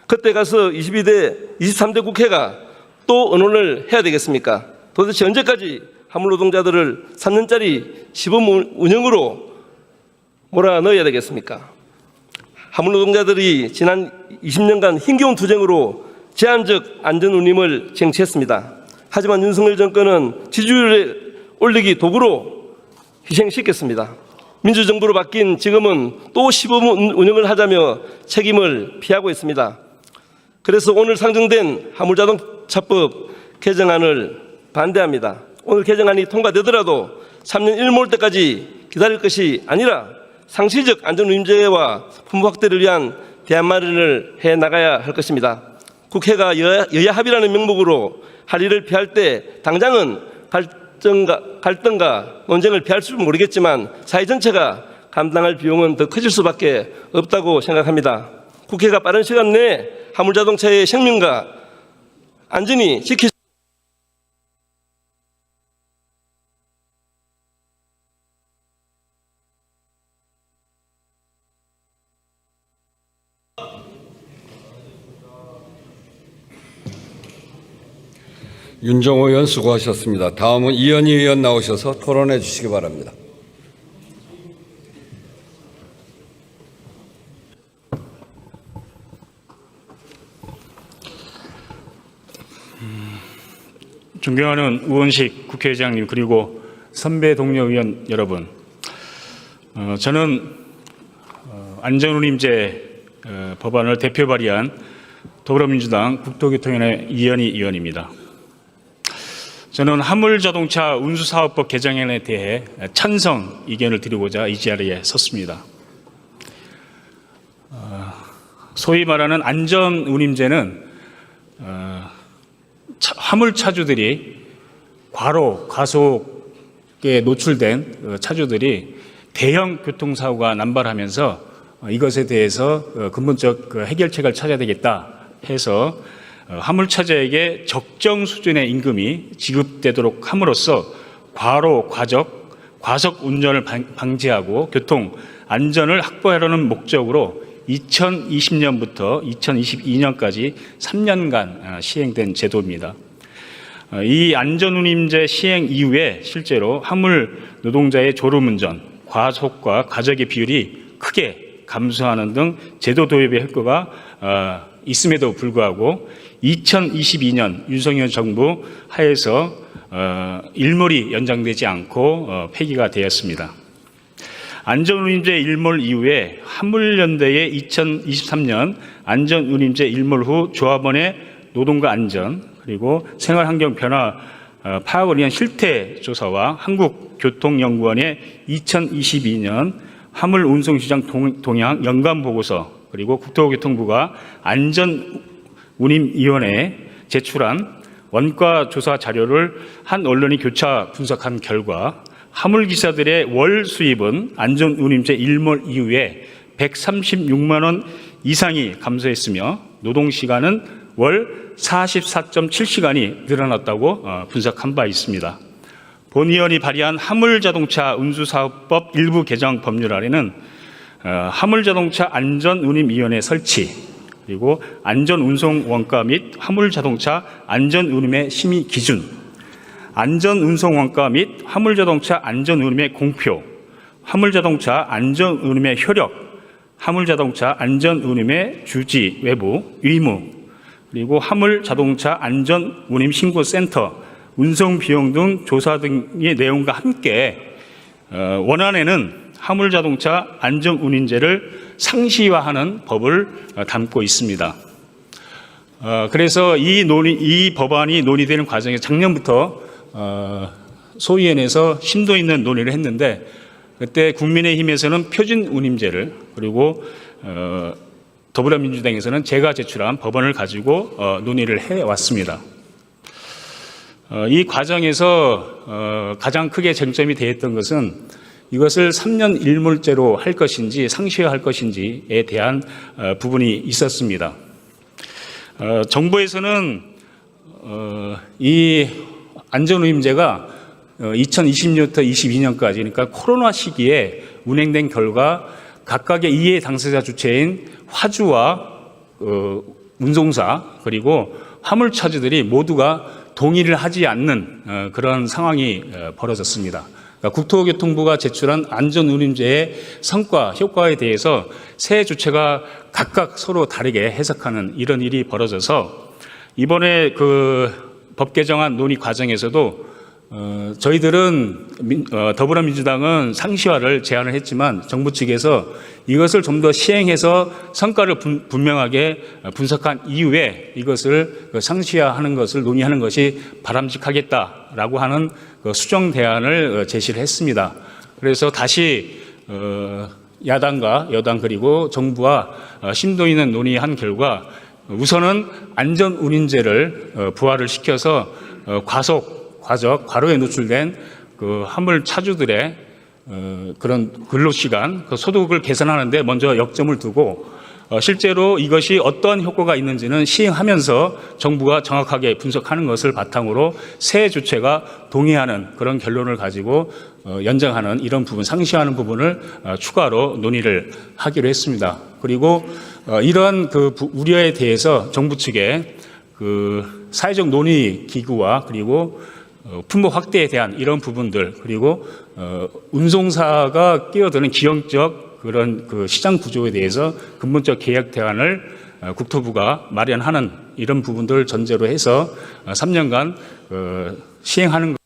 그때 가서 23대 국회가 또 언론을 해야 되겠습니까? 도대체 언제까지 화물 노동자들을 3년짜리 시범 운영으로 몰아넣어야 되겠습니까? 화물 노동자들이 지난 20년간 힘겨운 투쟁으로 제한적 안전운임을 쟁취했습니다. 하지만 윤석열 정권은 지지율을 올리기 도구로 희생시켰습니다. 민주정부로 바뀐 지금은 또 시범 운영을 하자며 책임을 피하고 있습니다. 그래서 오늘 상정된 화물자동차법 개정안을 반대합니다. 오늘 개정안이 통과되더라도 3년 일몰 때까지 기다릴 것이 아니라 상시적 안전운임제와 품목 확대를 위한 대안 마련을 해나가야 할 것입니다. 국회가 여야 합의라는 명목으로 할의를 피할 때 당장은 갈등과 논쟁을 피할 줄 모르겠지만 사회 전체가 감당할 비용은 더 커질 수밖에 없다고 생각합니다. 국회가 빠른 시간 내에 화물자동차의 생명과 안전이 지킬 윤종호 의원 수고하셨습니다. 다음은 이현희 의원 나오셔서 토론해 주시기 바랍니다. 존경하는 우원식 국회의장님 그리고 선배 동료 의원 여러분, 저는 안전운임제 법안을 대표 발의한 더불어민주당 국토교통위원회 이현희 의원입니다. 저는 화물자동차 운수사업법 개정안에 대해 찬성 의견을 드리고자 이 자리에 섰습니다. 소위 말하는 안전운임제는 화물차주들이 과속에 노출된 차주들이 대형 교통사고가 남발하면서 이것에 대해서 근본적 해결책을 찾아야 되겠다 해서 화물차주에게 적정 수준의 임금이 지급되도록 함으로써 과속 운전을 방지하고 교통 안전을 확보하려는 목적으로 2020년부터 2022년까지 3년간 시행된 제도입니다. 이 안전운임제 시행 이후에 실제로 화물 노동자의 졸음운전, 과속과 과적의 비율이 크게 감소하는 등 제도 도입의 효과가 있음에도 불구하고 2022년 윤석열 정부 하에서 일몰이 연장되지 않고 폐기가 되었습니다. 안전운임제 일몰 이후에 화물연대의 2023년 안전운임제 일몰 후 조합원의 노동과 안전 그리고 생활환경 변화 파악을 위한 실태조사와 한국교통연구원의 2022년 화물운송시장 동향 연간보고서 그리고 국토교통부가 안전운임위원회에 제출한 원가조사 자료를 한 언론이 교차 분석한 결과 화물기사들의 월 수입은 안전운임제 일몰 이후에 136만 원 이상이 감소했으며 노동시간은 월 44.7시간이 늘어났다고 분석한 바 있습니다. 본 의원이 발의한 화물자동차 운수사업법 일부 개정 법률안에는 화물자동차 안전운임위원회 설치 그리고 안전운송원가 및 화물자동차 안전운임의 심의 기준 안전운송원가 및 화물자동차 안전운임의 공표, 화물자동차 안전운임의 효력, 화물자동차 안전운임의 주지, 외부, 의무, 그리고 화물자동차 안전운임 신고센터, 운송비용 등 조사 등의 내용과 함께 원안에는 화물자동차 안전운임제를 상시화하는 법을 담고 있습니다. 그래서 이 법안이 논의되는 과정에서 작년부터 소위원회에서 심도 있는 논의를 했는데 그때 국민의힘에서는 표준운임제를 그리고 더불어민주당에서는 제가 제출한 법안을 가지고 논의를 해왔습니다. 이 과정에서 가장 크게 쟁점이 되었던 것은 이것을 3년 일몰제로 할 것인지 상시화할 것인지에 대한 부분이 있었습니다. 정부에서는 이 안전운임제가 2020년부터 22년까지 그러니까 코로나 시기에 운행된 결과 각각의 이해 당사자 주체인 화주와 운송사 그리고 화물차주들이 모두가 동의를 하지 않는 그런 상황이 벌어졌습니다. 그러니까 국토교통부가 제출한 안전운임제의 성과, 효과에 대해서 세 주체가 각각 서로 다르게 해석하는 이런 일이 벌어져서 이번에 그 법 개정안 논의 과정에서도 저희들은 더불어민주당은 상시화를 제안을 했지만 정부 측에서 이것을 좀 더 시행해서 성과를 분명하게 분석한 이후에 이것을 상시화하는 것을 논의하는 것이 바람직하겠다라고 하는 수정 대안을 제시를 했습니다. 그래서 다시 야당과 여당 그리고 정부와 심도 있는 논의한 결과 우선은 안전운임제를 부활을 시켜서 과로에 노출된 그 화물 차주들의 그런 근로시간, 그 소득을 개선하는데 먼저 역점을 두고 실제로 이것이 어떤 효과가 있는지는 시행하면서 정부가 정확하게 분석하는 것을 바탕으로 세 주체가 동의하는 그런 결론을 가지고 연장하는 이런 부분, 상시하는 부분을 추가로 논의를 하기로 했습니다. 그리고 이러한 그 우려에 대해서 정부 측에 그 사회적 논의 기구와 그리고 품목 확대에 대한 이런 부분들 그리고 운송사가 끼어드는 기형적 그런 그 시장 구조에 대해서 근본적 개혁 대안을 국토부가 마련하는 이런 부분들 전제로 해서 3년간 시행하는 것.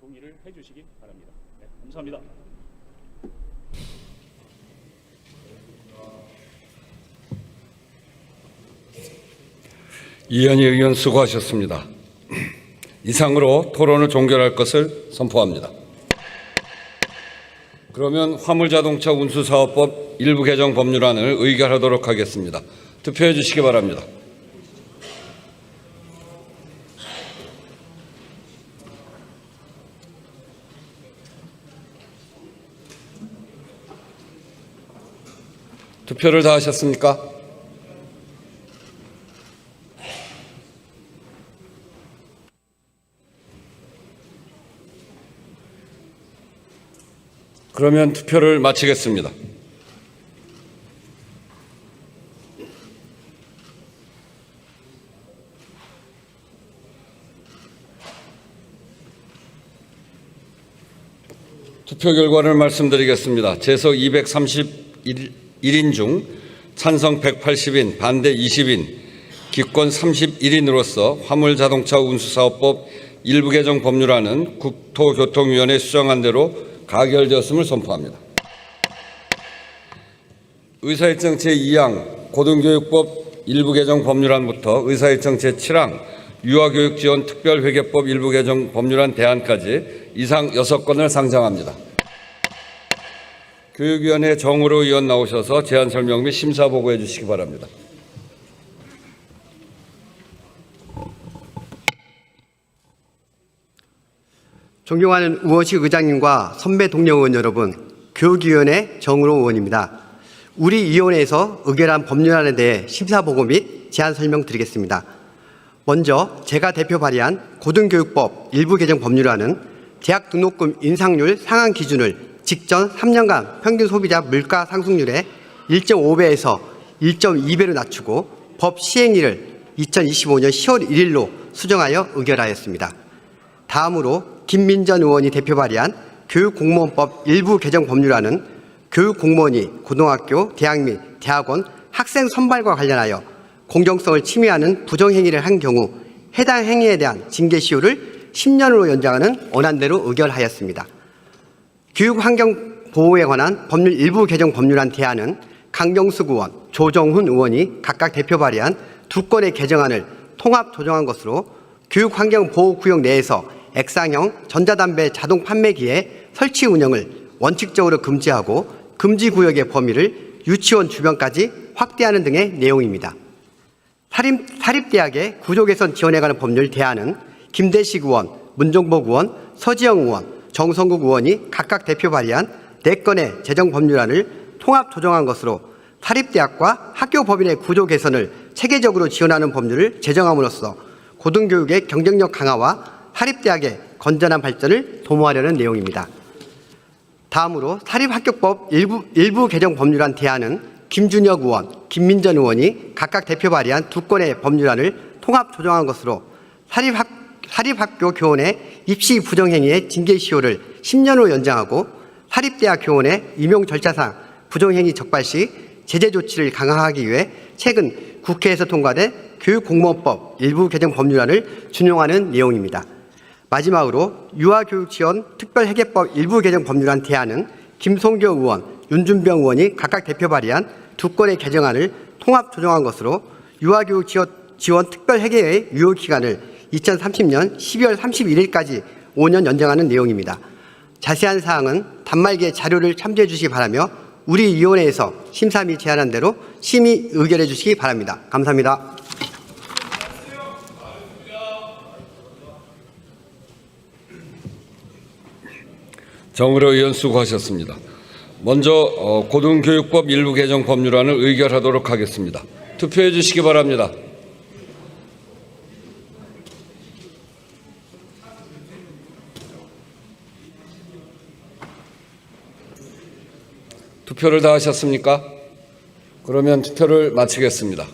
동의를 해주시기 바랍니다. 네, 감사합니다. 이현희 의원 수고하셨습니다. 이상으로 토론을 종결할 것을 선포합니다. 그러면 화물자동차 운수사업법 일부 개정 법률안을 의결하도록 하겠습니다. 투표해 주시기 바랍니다. 투표를 다 하셨습니까? 그러면 투표를 마치겠습니다. 투표 결과를 말씀드리겠습니다. 재석 231인 중 찬성 180인, 반대 20인, 기권 31인으로서 화물자동차 운수사업법 일부 개정 법률안은 국토교통위원회 수정안 대로 가결되었음을 선포합니다. 의사일정 제2항 고등교육법 일부 개정 법률안부터 의사일정 제7항 유아교육지원 특별회계법 일부 개정 법률안 대안까지 이상 6건을 상정합니다. 교육위원회 정우로 의원 나오셔서 제안 설명 및 심사 보고해 주시기 바랍니다. 존경하는 우원식 의장님과 선배 동료 의원 여러분, 교육위원회 정우로 의원입니다. 우리 위원회에서 의결한 법률안에 대해 심사보고 및 제안 설명드리겠습니다. 먼저 제가 대표 발의한 고등교육법 일부 개정 법률안은 대학 등록금 인상률 상한 기준을 직전 3년간 평균 소비자 물가 상승률의 1.5배에서 1.2배로 낮추고 법 시행일을 2025년 10월 1일로 수정하여 의결하였습니다. 다음으로 김민전 의원이 대표 발의한 교육공무원법 일부 개정 법률안은 교육공무원이 고등학교, 대학 및 대학원 학생 선발과 관련하여 공정성을 침해하는 부정행위를 한 경우 해당 행위에 대한 징계시효를 10년으로 연장하는 원안대로 의결하였습니다. 교육환경보호에 관한 법률 일부 개정 법률안 대안은 강경수 의원, 조정훈 의원이 각각 대표 발의한 2건의 개정안을 통합 조정한 것으로 교육환경보호구역 내에서 액상형 전자담배 자동 판매기의 설치 운영을 원칙적으로 금지하고 금지구역의 범위를 유치원 주변까지 확대하는 등의 내용입니다. 사립대학의 구조개선 지원에 관한 법률 대안은 김대식 의원, 문종복 의원, 서지영 의원, 정성국 의원이 각각 대표 발의한 4건의 재정 법률안을 통합 조정한 것으로 사립대학과 학교 법인의 구조 개선을 체계적으로 지원하는 법률을 제정함으로써 고등교육의 경쟁력 강화와 사립대학의 건전한 발전을 도모하려는 내용입니다. 다음으로 사립학교법 일부 개정 법률안 대안은 김준혁 의원, 김민전 의원이 각각 대표 발의한 2건의 법률안을 통합 조정한 것으로 사립학교 교원의 입시 부정행위의 징계시효를 10년으로 연장하고 사립대학 교원의 임용 절차상 부정행위 적발 시 제재 조치를 강화하기 위해 최근 국회에서 통과된 교육공무원법 일부 개정 법률안을 준용하는 내용입니다. 마지막으로 유아교육지원 특별회계법 일부 개정 법률안 대안은 김성교 의원, 윤준병 의원이 각각 대표 발의한 2건의 개정안을 통합 조정한 것으로 유아교육지원 특별회계의 유효기간을 2030년 12월 31일까지 5년 연장하는 내용입니다. 자세한 사항은 단말기에 자료를 참조해 주시기 바라며 우리 위원회에서 심사위 제안한 대로 심의 의결해 주시기 바랍니다. 감사합니다. 정의로 의원 수고하셨습니다. 먼저 고등교육법 일부 개정 법률안을 의결하도록 하겠습니다. 투표해 주시기 바랍니다. 투표를 다 하셨습니까? 그러면 투표를 마치겠습니다.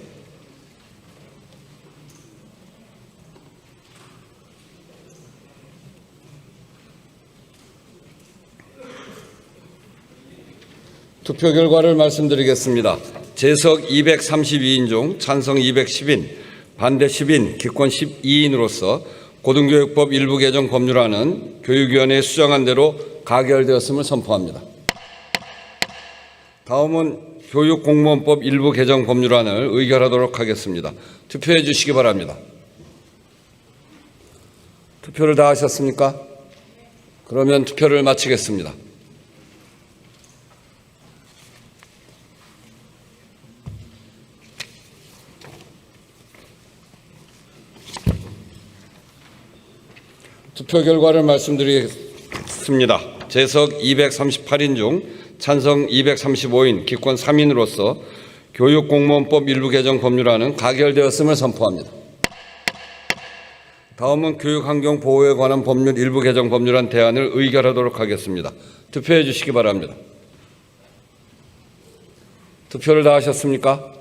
투표 결과를 말씀드리겠습니다. 재석 232인 중 찬성 210인, 반대 10인, 기권 12인으로서 고등교육법 일부 개정 법률안은 교육위원회에 수정한 대로 가결되었음을 선포합니다. 다음은 교육공무원법 일부 개정 법률안을 의결하도록 하겠습니다. 투표해 주시기 바랍니다. 투표를 다 하셨습니까? 그러면 투표를 마치겠습니다. 투표 결과를 말씀드리겠습니다. 재석 238인 중 찬성 235인, 기권 3인으로서 교육공무원법 일부 개정 법률안은 가결되었음을 선포합니다. 다음은 교육환경 보호에 관한 법률 일부 개정 법률안 대안을 의결하도록 하겠습니다. 투표해 주시기 바랍니다. 투표를 다 하셨습니까?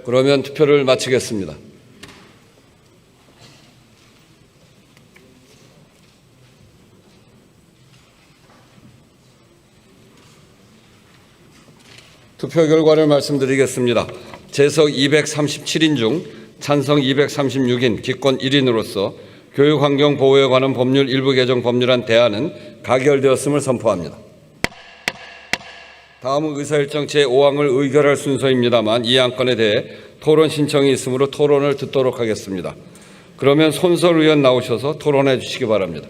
그러면 투표를 마치겠습니다. 투표 결과를 말씀드리겠습니다. 재석 237인 중 찬성 236인, 기권 1인으로서 교육환경 보호에 관한 법률 일부 개정 법률안 대안은 가결되었음을 선포합니다. 다음은 의사일정 제5항을 의결할 순서입니다만 이 안건에 대해 토론 신청이 있으므로 토론을 듣도록 하겠습니다. 그러면 손설 의원 나오셔서 토론해 주시기 바랍니다.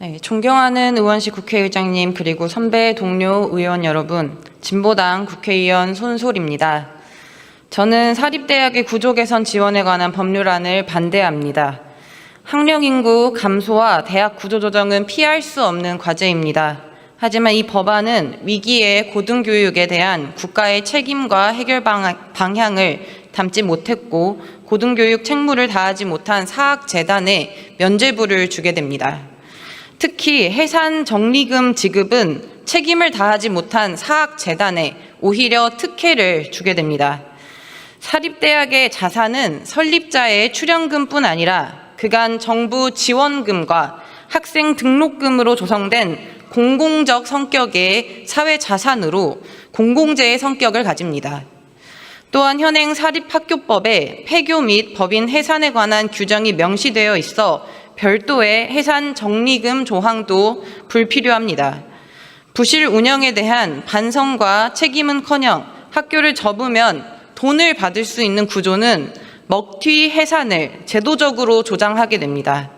네, 존경하는 의원실 국회의장님 그리고 선배 동료 의원 여러분, 진보당 국회의원 손솔입니다. 저는 사립대학의 구조 개선 지원에 관한 법률안을 반대합니다. 학령 인구 감소와 대학 구조 조정은 피할 수 없는 과제입니다. 하지만 이 법안은 위기의 고등교육에 대한 국가의 책임과 해결 방향을 담지 못했고 고등교육 책무를 다하지 못한 사학재단에 면죄부를 주게 됩니다. 특히 해산 적리금 지급은 책임을 다하지 못한 사학재단에 오히려 특혜를 주게 됩니다. 사립대학의 자산은 설립자의 출연금뿐 아니라 그간 정부 지원금과 학생 등록금으로 조성된 공공적 성격의 사회자산으로 공공재의 성격을 가집니다. 또한 현행 사립학교법에 폐교 및 법인 해산에 관한 규정이 명시되어 있어 별도의 해산 적리금 조항도 불필요합니다. 부실 운영에 대한 반성과 책임은커녕 학교를 접으면 돈을 받을 수 있는 구조는 먹튀 해산을 제도적으로 조장하게 됩니다.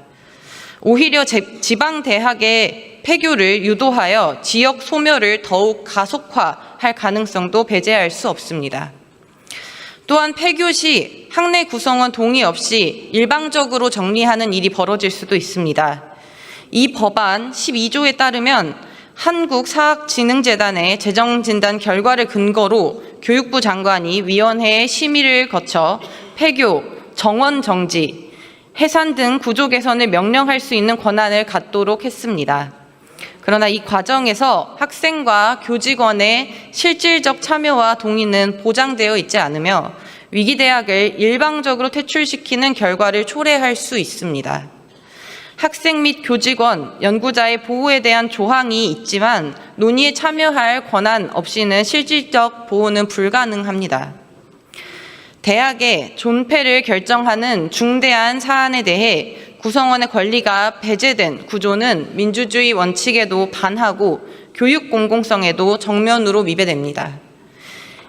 오히려 지방대학의 폐교를 유도하여 지역 소멸을 더욱 가속화할 가능성도 배제할 수 없습니다. 또한 폐교 시 학내 구성원 동의 없이 일방적으로 정리하는 일이 벌어질 수도 있습니다. 이 법안 12조에 따르면 한국사학진흥재단의 재정진단 결과를 근거로 교육부 장관이 위원회의 심의를 거쳐 폐교, 정원 정지, 해산 등 구조 개선을 명령할 수 있는 권한을 갖도록 했습니다. 그러나 이 과정에서 학생과 교직원의 실질적 참여와 동의는 보장되어 있지 않으며 위기대학을 일방적으로 퇴출시키는 결과를 초래할 수 있습니다. 학생 및 교직원, 연구자의 보호에 대한 조항이 있지만 논의에 참여할 권한 없이는 실질적 보호는 불가능합니다. 대학의 존폐를 결정하는 중대한 사안에 대해 구성원의 권리가 배제된 구조는 민주주의 원칙에도 반하고 교육 공공성에도 정면으로 위배됩니다.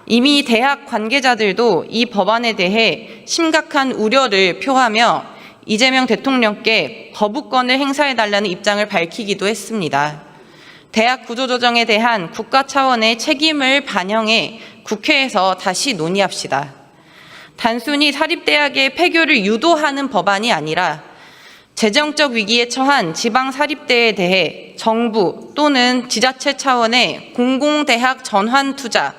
이미 대학 관계자들도 이 법안에 대해 심각한 우려를 표하며 이재명 대통령께 거부권을 행사해달라는 입장을 밝히기도 했습니다. 대학 구조조정에 대한 국가 차원의 책임을 반영해 국회에서 다시 논의합시다. 단순히 사립대학의 폐교를 유도하는 법안이 아니라 재정적 위기에 처한 지방사립대에 대해 정부 또는 지자체 차원의 공공대학 전환 투자,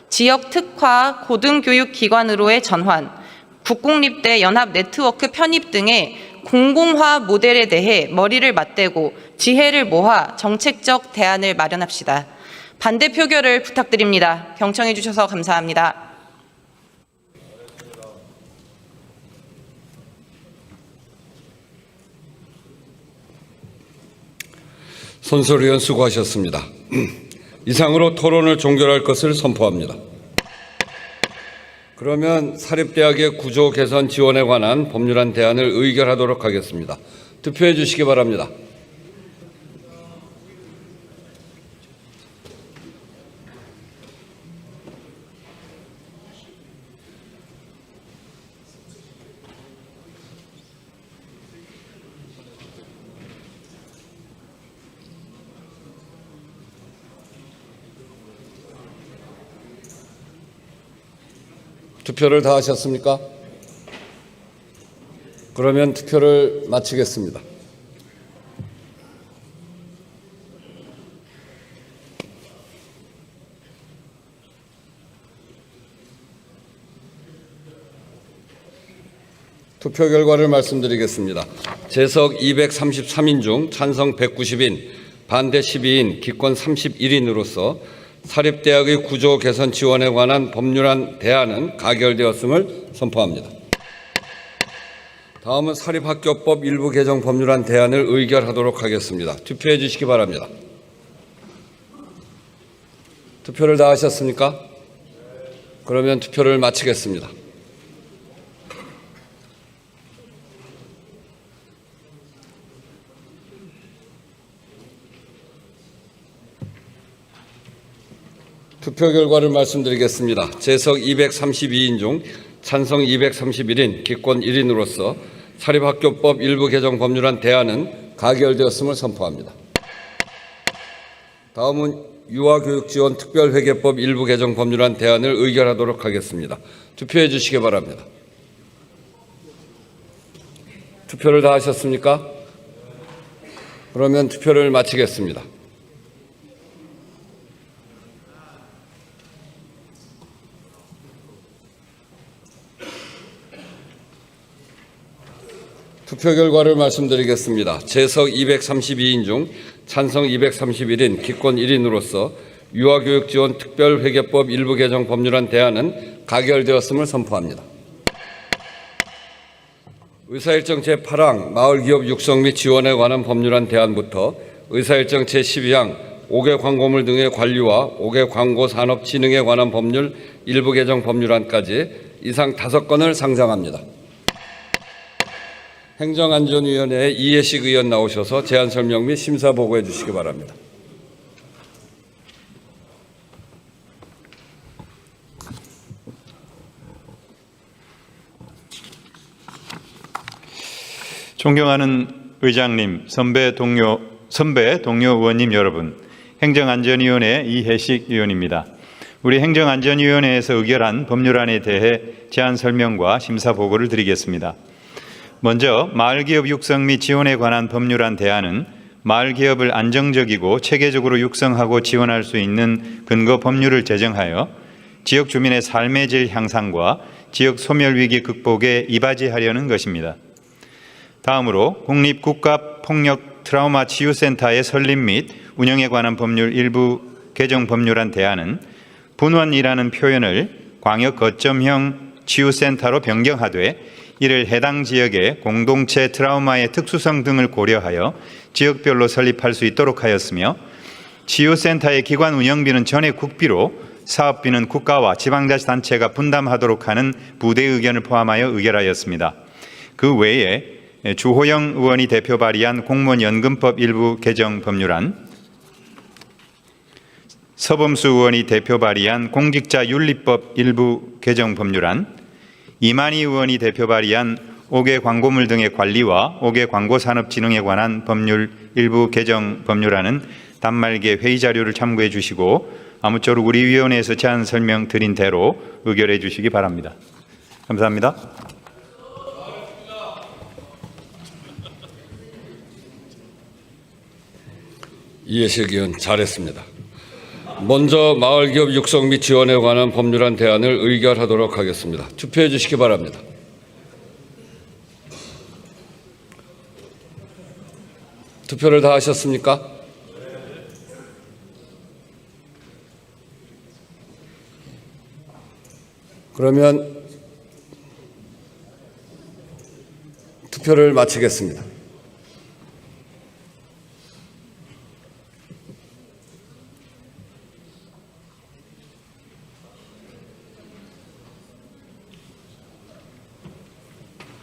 지역 특화 고등교육기관으로의 전환, 국공립대 연합 네트워크 편입 등의 공공화 모델에 대해 머리를 맞대고 지혜를 모아 정책적 대안을 마련합시다. 반대 표결을 부탁드립니다. 경청해 주셔서 감사합니다. 손소리 의원 수고하셨습니다. 이상으로 토론을 종결할 것을 선포합니다. 그러면 사립대학의 구조 개선 지원에 관한 법률안 대안을 의결하도록 하겠습니다. 투표해 주시기 바랍니다. 투표를 다 하셨습니까? 그러면 투표를 마치겠습니다. 투표 결과를 말씀드리겠습니다. 재석 233인 중 찬성 190인, 반대 12인, 기권 31인으로서 사립대학의 구조 개선 지원에 관한 법률안 대안은 가결되었음을 선포합니다. 다음은 사립학교법 일부 개정 법률안 대안을 의결하도록 하겠습니다. 투표해 주시기 바랍니다. 투표를 다 하셨습니까? 그러면 투표를 마치겠습니다. 투표 결과를 말씀드리겠습니다. 재석 232인 중 찬성 231인, 기권 1인으로서 사립학교법 일부 개정 법률안 대안은 가결되었음을 선포합니다. 다음은 유아교육지원 특별회계법 일부 개정 법률안 대안을 의결하도록 하겠습니다. 투표해 주시기 바랍니다. 투표를 다 하셨습니까? 그러면 투표를 마치겠습니다. 투표 결과를 말씀드리겠습니다. 재석 232인 중 찬성 231인, 기권 1인으로서 유아교육지원 특별회계법 일부 개정 법률안 대안은 가결되었음을 선포합니다. 의사일정 제8항 마을기업 육성 및 지원에 관한 법률안 대안부터 의사일정 제12항 5개 광고물 등의 관리와 5개 광고 산업 진흥에 관한 법률 일부 개정 법률안까지 이상 5건을 상정합니다. 행정안전위원회에 이해식 의원 나오셔서 제안 설명 및 심사 보고해 주시기 바랍니다. 존경하는 의장님, 선배 동료 선배 동료 의원님 여러분, 행정안전위원회 이혜식 의원입니다. 우리 행정안전위원회에서 의결한 법률안에 대해 제안 설명과 심사 보고를 드리겠습니다. 먼저 마을기업 육성 및 지원에 관한 법률안 대안은 마을기업을 안정적이고 체계적으로 육성하고 지원할 수 있는 근거 법률을 제정하여 지역 주민의 삶의 질 향상과 지역 소멸위기 극복에 이바지하려는 것입니다. 다음으로 국립국가폭력 트라우마 치유센터의 설립 및 운영에 관한 법률 일부 개정 법률안 대안은 분원이라는 표현을 광역 거점형 치유센터로 변경하되 이를 해당 지역의 공동체 트라우마의 특수성 등을 고려하여 지역별로 설립할 수 있도록 하였으며 치유센터의 기관 운영비는 전액 국비로 사업비는 국가와 지방자치단체가 분담하도록 하는 부대 의견을 포함하여 의결하였습니다. 그 외에 주호영 의원이 대표 발의한 공무원연금법 일부 개정 법률안, 서범수 의원이 대표 발의한 공직자윤리법 일부 개정 법률안, 이만희 의원이 대표 발의한 5개 광고물 등의 관리와 5개 광고산업진흥에 관한 법률 일부 개정 법률안은 단말기에 회의 자료를 참고해 주시고 아무쪼록 우리 위원회에서 제안 설명 드린 대로 의결해 주시기 바랍니다. 감사합니다. 이혜식 의원 잘했습니다. 먼저 마을기업 육성 및 지원에 관한 법률안 대안을 의결하도록 하겠습니다. 투표해 주시기 바랍니다. 투표를 다 하셨습니까? 그러면 투표를 마치겠습니다.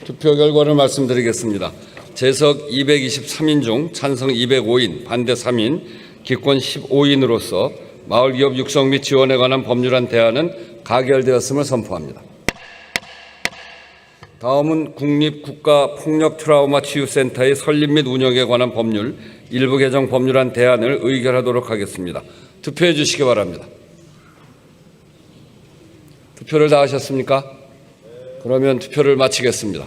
투표 결과를 말씀드리겠습니다. 재석 223인 중 찬성 205인, 반대 3인, 기권 15인으로서 마을기업 육성 및 지원에 관한 법률안 대안은 가결되었음을 선포합니다. 다음은 국립국가폭력트라우마 치유센터의 설립 및 운영에 관한 법률 일부 개정 법률안 대안을 의결하도록 하겠습니다. 투표해 주시기 바랍니다. 투표를 다 하셨습니까? 그러면 투표를 마치겠습니다.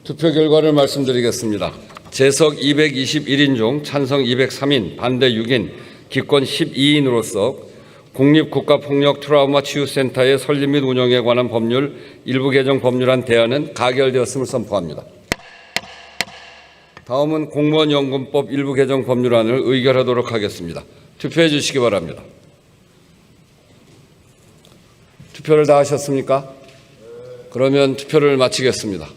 투표 결과를 말씀드리겠습니다. 재석 221인 중 찬성 203인, 반대 6인, 기권 12인으로서 국립국가폭력트라우마치유센터의 설립 및 운영에 관한 법률 일부 개정 법률안 대안은 가결되었음을 선포합니다. 다음은 공무원연금법 일부 개정 법률안을 의결하도록 하겠습니다. 투표해 주시기 바랍니다. 투표를 다 하셨습니까? 그러면 투표를 마치겠습니다.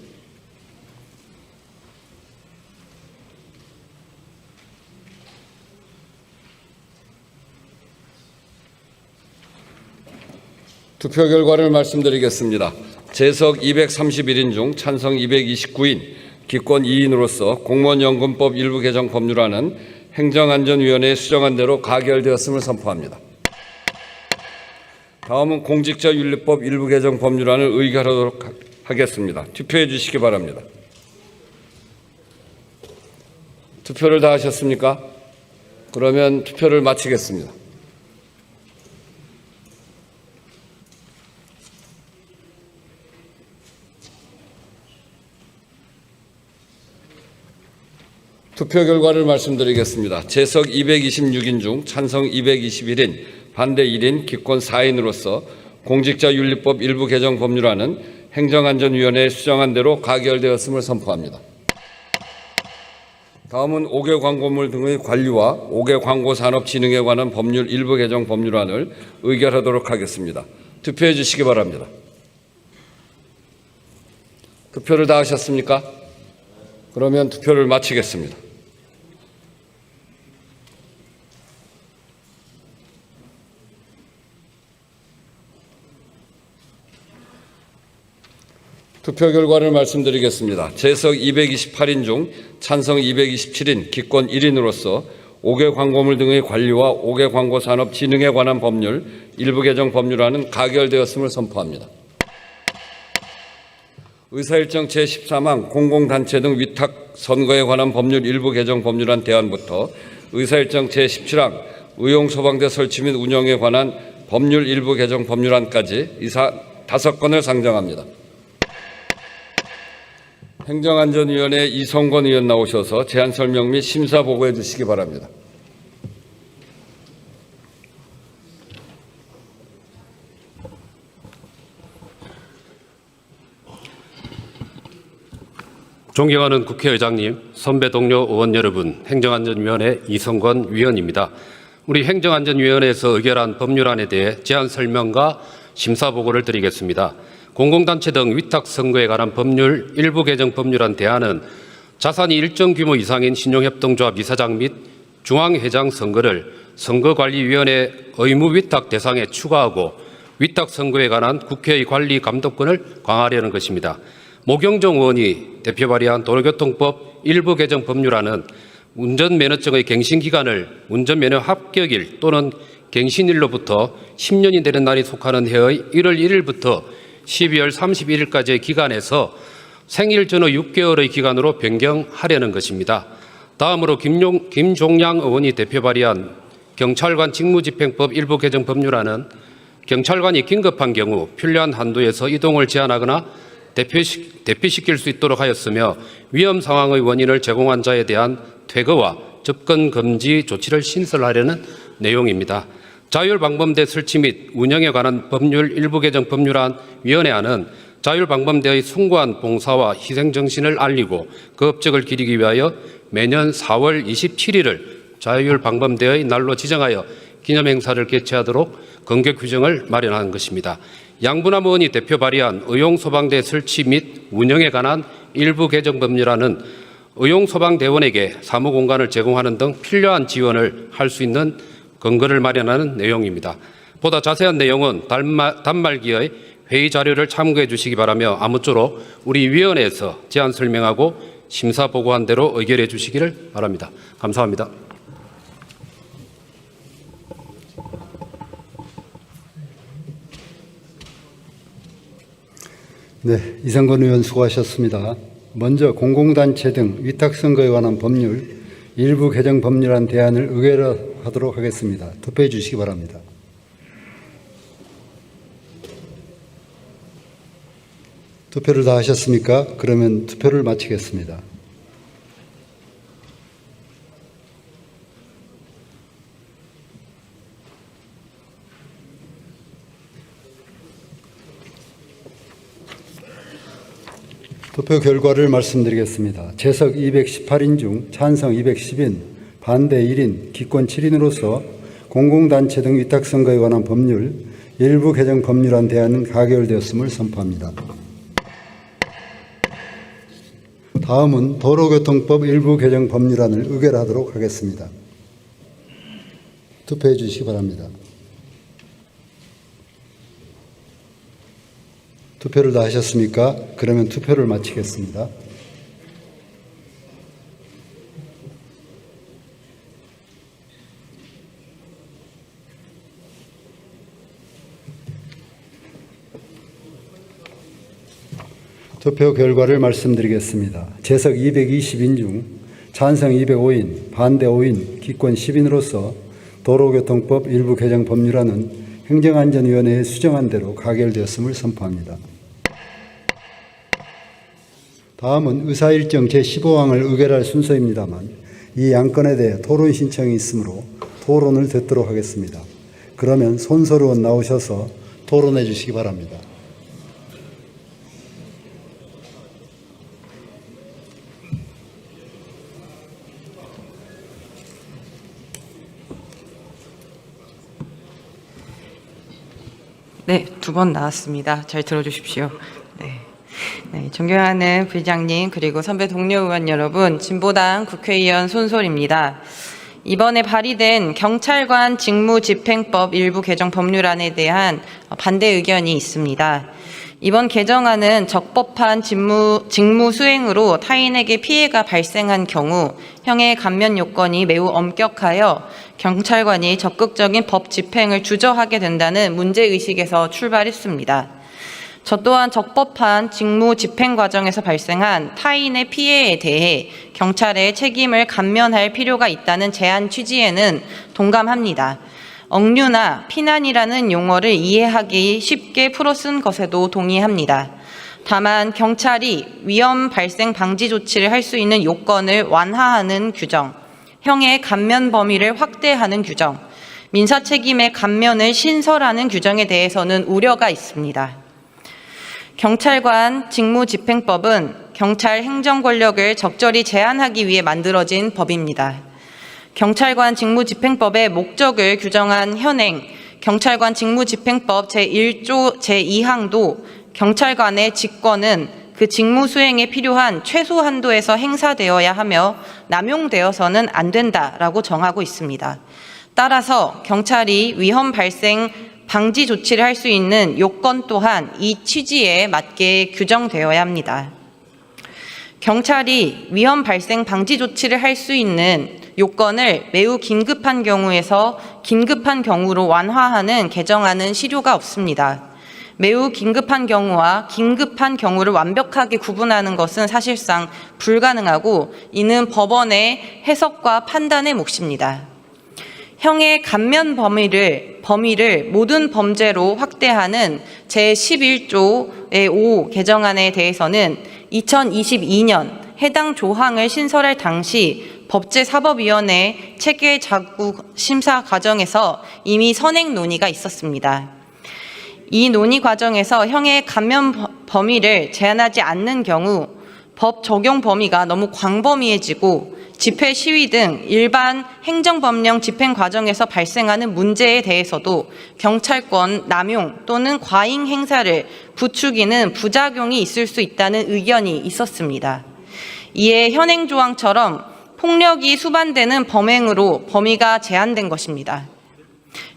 투표 결과를 말씀드리겠습니다. 재석 231인 중 찬성 229인, 기권 2인으로서 공무원연금법 일부 개정 법률안은 행정안전위원회에 수정한 대로 가결되었음을 선포합니다. 다음은 공직자윤리법 일부 개정 법률안을 의결하도록 하겠습니다. 투표해 주시기 바랍니다. 투표를 다 하셨습니까? 그러면 투표를 마치겠습니다. 투표 결과를 말씀드리겠습니다. 재석 226인 중 찬성 221인, 반대 1인, 기권 4인으로서 공직자윤리법 일부 개정 법률안은 행정안전위원회에 수정한 대로 가결되었음을 선포합니다. 다음은 5개 광고물 등의 관리와 5개 광고산업진흥에 관한 법률 일부 개정 법률안을 의결하도록 하겠습니다. 투표해 주시기 바랍니다. 투표를 다 하셨습니까? 그러면 투표를 마치겠습니다. 투표 결과를 말씀드리겠습니다. 재석 228인 중 찬성 227인, 기권 1인으로서 옥외 광고물 등의 관리와 옥외 광고 산업 진흥에 관한 법률 일부 개정 법률안은 가결되었음을 선포합니다. 의사일정 제14항 공공단체 등 위탁 선거에 관한 법률 일부 개정 법률안 대안부터 의사일정 제17항 의용소방대 설치 및 운영에 관한 법률 일부 개정 법률안까지 이사 5건을 상정합니다. 행정안전위원회 이성건 의원 나오셔서 제안 설명 및 심사 보고해 주시기 바랍니다. 존경하는 국회의장님, 선배 동료 의원 여러분, 행정안전위원회 이성건 위원입니다. 우리 행정안전위원회에서 의결한 법률안에 대해 제안 설명과 심사 보고를 드리겠습니다. 공공단체 등 위탁선거에 관한 법률 일부 개정 법률안 대안은 자산이 일정 규모 이상인 신용협동조합 이사장 및 중앙회장 선거를 선거관리위원회 의무 위탁 대상에 추가하고 위탁선거에 관한 국회의 관리 감독권을 강화하려는 것입니다. 모경정 의원이 대표 발의한 도로교통법 일부 개정 법률안은 운전면허증의 갱신기간을 운전면허 합격일 또는 갱신일로부터 10년이 되는 날이 속하는 해의 1월 1일부터 12월 31일까지의 기간에서 생일 전후 6개월의 기간으로 변경하려는 것입니다. 다음으로 김종양 의원이 대표 발의한 경찰관 직무집행법 일부 개정 법률안은 경찰관이 긴급한 경우 필요한 한도에서 이동을 제한하거나 대피시킬 수 있도록 하였으며 위험 상황의 원인을 제공한 자에 대한 퇴거와 접근 금지 조치를 신설하려는 내용입니다. 자율방범대 설치 및 운영에 관한 법률 일부 개정 법률안 위원회안은 자율방범대의 숭고한 봉사와 희생정신을 알리고 그 업적을 기리기 위하여 매년 4월 27일을 자율방범대의 날로 지정하여 기념행사를 개최하도록 근거 규정을 마련한 것입니다. 양분함 의원이 대표 발의한 의용소방대 설치 및 운영에 관한 일부 개정 법률안은 의용소방대원에게 사무공간을 제공하는 등 필요한 지원을 할 수 있는 근거를 마련하는 내용입니다. 보다 자세한 내용은 단말기의 회의 자료를 참고해 주시기 바라며 아무쪼록 우리 위원회에서 제안 설명하고 심사 보고한 대로 의결해 주시기를 바랍니다. 감사합니다. 네, 이성건 의원 수고하셨습니다. 먼저 공공단체 등 위탁선거에 관한 법률 일부 개정 법률안 대안을 의결하도록 하겠습니다. 투표해 주시기 바랍니다. 투표를 다 하셨습니까? 그러면 투표를 마치겠습니다. 투표 결과를 말씀드리겠습니다. 재석 218인 중 찬성 210인, 반대 1인, 기권 7인으로서 공공단체 등 위탁선거에 관한 법률 일부 개정 법률안 대안은 가결되었음을 선포합니다. 다음은 도로교통법 일부 개정 법률안을 의결하도록 하겠습니다. 투표해 주시기 바랍니다. 투표를 다 하셨습니까? 그러면 투표를 마치겠습니다. 투표 결과를 말씀드리겠습니다. 재석 220인 중 찬성 205인, 반대 5인, 기권 10인으로서 도로교통법 일부 개정 법률안은 행정안전위원회에 수정한 대로 가결되었음을 선포합니다. 다음은 의사일정 제15항을 의결할 순서입니다만 이 안건에 대해 토론 신청이 있으므로 토론을 듣도록 하겠습니다. 그러면 손소로 의원 나오셔서 토론해 주시기 바랍니다. 네, 2번 나왔습니다. 잘 들어주십시오. 네, 존경하는 부의장님 그리고 선배 동료 의원 여러분, 진보당 국회의원 손솔입니다. 이번에 발의된 경찰관 직무집행법 일부 개정 법률안에 대한 반대 의견이 있습니다. 이번 개정안은 적법한 직무 수행으로 타인에게 피해가 발생한 경우 형의 감면 요건이 매우 엄격하여 경찰관이 적극적인 법 집행을 주저하게 된다는 문제의식에서 출발했습니다. 저 또한 적법한 직무 집행 과정에서 발생한 타인의 피해에 대해 경찰의 책임을 감면할 필요가 있다는 제안 취지에는 동감합니다. 억류나 피난이라는 용어를 이해하기 쉽게 풀어 쓴 것에도 동의합니다. 다만 경찰이 위험 발생 방지 조치를 할 수 있는 요건을 완화하는 규정, 형의 감면 범위를 확대하는 규정, 민사 책임의 감면을 신설하는 규정에 대해서는 우려가 있습니다. 경찰관 직무집행법은 경찰 행정 권력을 적절히 제한하기 위해 만들어진 법입니다. 경찰관 직무집행법의 목적을 규정한 현행 경찰관 직무집행법 제1조 제2항도 경찰관의 직권은 그 직무 수행에 필요한 최소 한도에서 행사되어야 하며 남용되어서는 안 된다라고 정하고 있습니다. 따라서 경찰이 위험 발생 방지 조치를 할 수 있는 요건 또한 이 취지에 맞게 규정되어야 합니다. 경찰이 위험 발생 방지 조치를 할 수 있는 요건을 매우 긴급한 경우에서 긴급한 경우로 완화하는 개정안은 실효가 없습니다. 매우 긴급한 경우와 긴급한 경우를 완벽하게 구분하는 것은 사실상 불가능하고 이는 법원의 해석과 판단의 몫입니다. 형의 감면 범위를 모든 범죄로 확대하는 제11조의 5 개정안에 대해서는 2022년 해당 조항을 신설할 당시 법제사법위원회 체계작구 심사 과정에서 이미 선행 논의가 있었습니다. 이 논의 과정에서 형의 감면 범위를 제한하지 않는 경우 법 적용 범위가 너무 광범위해지고 집회 시위 등 일반 행정법령 집행 과정에서 발생하는 문제에 대해서도 경찰권 남용 또는 과잉 행사를 부추기는 부작용이 있을 수 있다는 의견이 있었습니다. 이에 현행 조항처럼 폭력이 수반되는 범행으로 범위가 제한된 것입니다.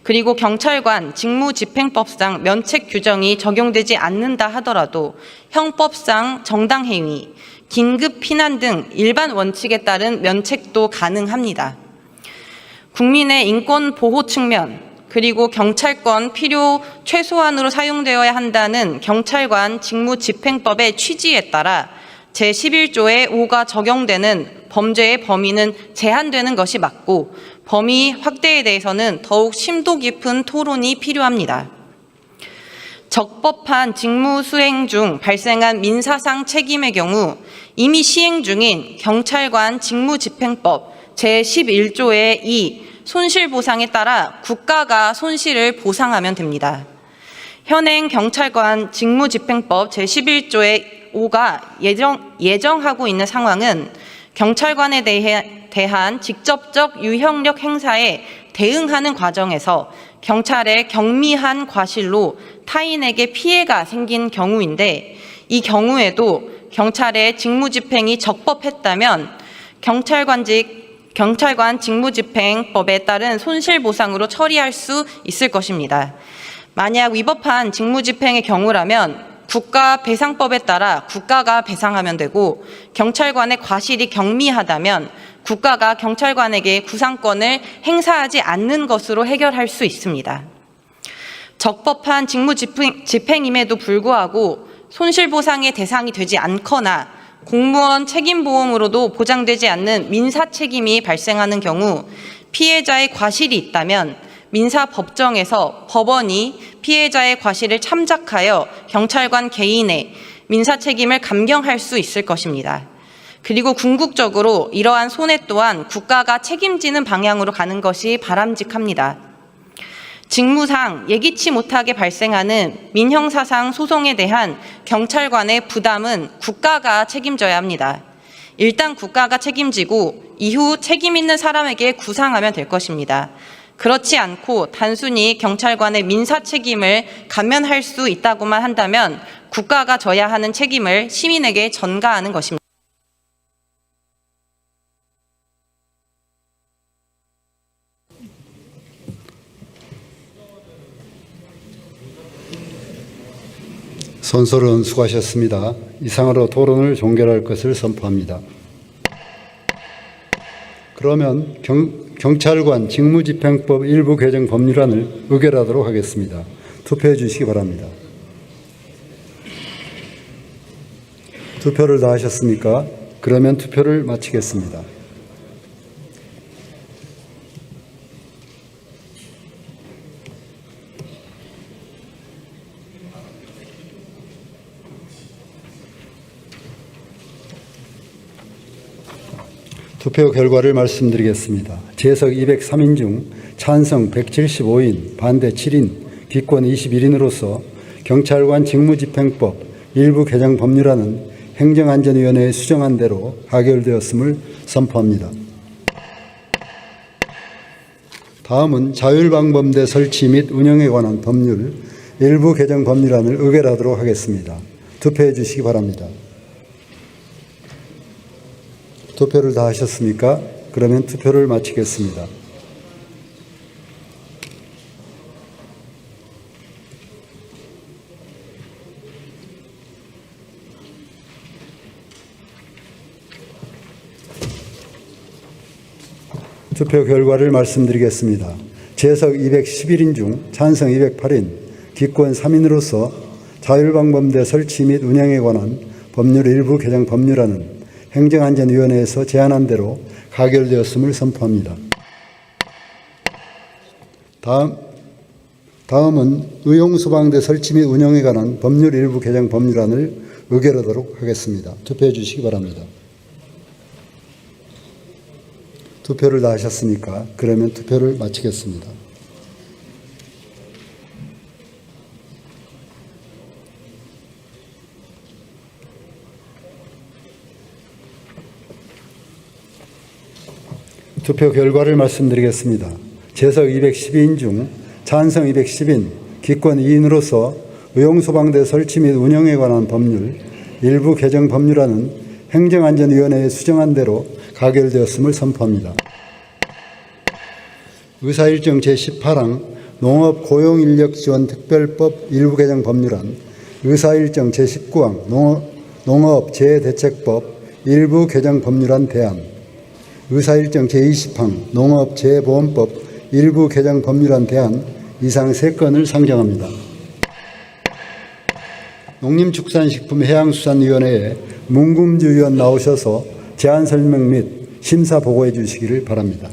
그리고 경찰관 직무집행법상 면책 규정이 적용되지 않는다 하더라도 형법상 정당행위, 긴급 피난 등 일반 원칙에 따른 면책도 가능합니다. 국민의 인권 보호 측면 그리고 경찰권 필요 최소한으로 사용되어야 한다는 경찰관 직무집행법의 취지에 따라 제11조의 5가 적용되는 범죄의 범위는 제한되는 것이 맞고 범위 확대에 대해서는 더욱 심도 깊은 토론이 필요합니다. 적법한 직무 수행 중 발생한 민사상 책임의 경우 이미 시행 중인 경찰관 직무집행법 제11조의 2 손실보상에 따라 국가가 손실을 보상하면 됩니다. 현행 경찰관 직무집행법 제11조의 5가 예정하고 있는 상황은 경찰관에 대한 직접적 유형력 행사에 대응하는 과정에서 경찰의 경미한 과실로 타인에게 피해가 생긴 경우인데 이 경우에도 경찰의 직무집행이 적법했다면 경찰관 직무집행법에 따른 손실보상으로 처리할 수 있을 것입니다. 만약 위법한 직무집행의 경우라면 국가배상법에 따라 국가가 배상하면 되고 경찰관의 과실이 경미하다면 국가가 경찰관에게 구상권을 행사하지 않는 것으로 해결할 수 있습니다. 적법한 직무집행임에도 불구하고 손실보상의 대상이 되지 않거나 공무원 책임보험으로도 보장되지 않는 민사책임이 발생하는 경우 피해자의 과실이 있다면 민사법정에서 법원이 피해자의 과실을 참작하여 경찰관 개인의 민사책임을 감경할 수 있을 것입니다. 그리고 궁극적으로 이러한 손해 또한 국가가 책임지는 방향으로 가는 것이 바람직합니다. 직무상 예기치 못하게 발생하는 민형사상 소송에 대한 경찰관의 부담은 국가가 책임져야 합니다. 일단 국가가 책임지고 이후 책임 있는 사람에게 구상하면 될 것입니다. 그렇지 않고 단순히 경찰관의 민사 책임을 감면할 수 있다고만 한다면 국가가 져야 하는 책임을 시민에게 전가하는 것입니다. 손소론 수고하셨습니다. 이상으로 토론을 종결할 것을 선포합니다. 그러면 경찰관 직무집행법 일부 개정 법률안을 의결하도록 하겠습니다. 투표해 주시기 바랍니다. 투표를 다 하셨습니까? 그러면 투표를 마치겠습니다. 투표 결과를 말씀드리겠습니다. 재석 203인 중 찬성 175인, 반대 7인, 기권 21인으로서 경찰관 직무집행법 일부 개정 법률안은 행정안전위원회에 수정한 대로 가결되었음을 선포합니다. 다음은 자율방범대 설치 및 운영에 관한 법률 일부 개정 법률안을 의결하도록 하겠습니다. 투표해 주시기 바랍니다. 투표를 다 하셨습니까? 그러면 투표를 마치겠습니다. 투표 결과를 말씀드리겠습니다. 재석 211인 중 찬성 208인, 기권 3인으로서 자율방범대 설치 및 운영에 관한 법률 일부 개정 법률안은 행정안전위원회에서 제안한 대로 가결되었음을 선포합니다. 다음은 의용소방대 설치 및 운영에 관한 법률 일부 개정 법률안을 의결하도록 하겠습니다. 투표해 주시기 바랍니다. 투표를 다 하셨습니까? 그러면 투표를 마치겠습니다. 투표 결과를 말씀드리겠습니다. 재석 212인 중 찬성 210인, 기권 2인으로서 의용소방대 설치 및 운영에 관한 법률 일부 개정 법률안은 행정안전위원회에 수정한 대로 가결되었음을 선포합니다. 의사일정 제18항 농업 고용인력지원특별법 일부 개정 법률안, 의사일정 제19항 농업 재해대책법 일부 개정 법률안 대안, 의사일정 제20항 농업재해보험법 일부 개정 법률안 대안 이상 3건을 상정합니다. 농림축산식품해양수산위원회에 문금주 의원 나오셔서 제안 설명 및 심사 보고해 주시기를 바랍니다.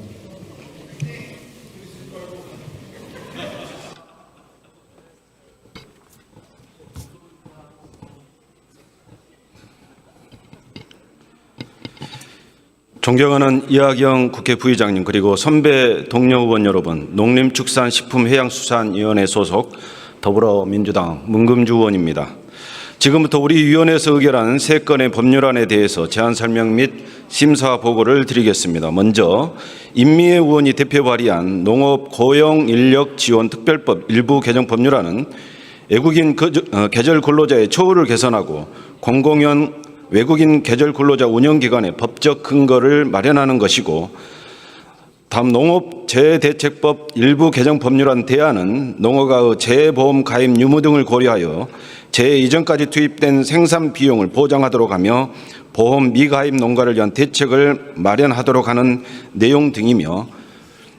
존경하는 이하경 국회 부의장님, 그리고 선배 동료 의원 여러분, 농림축산식품해양수산위원회 소속 더불어민주당 문금주 의원입니다. 지금부터 우리 위원회에서 의결한 3건의 법률안에 대해서 제안 설명 및 심사 보고를 드리겠습니다. 먼저 임미애 의원이 대표 발의한 농업 고용 인력 지원 특별법 일부 개정 법률안은 외국인 계절 근로자의 처우를 개선하고 공공연 외국인 계절 근로자 운영기관의 법적 근거를 마련하는 것이고, 다음 농업재해대책법 일부 개정 법률안 대안은 농어가의 재해보험 가입 유무 등을 고려하여 재해 이전까지 투입된 생산 비용을 보장하도록 하며 보험 미가입 농가를 위한 대책을 마련하도록 하는 내용 등이며,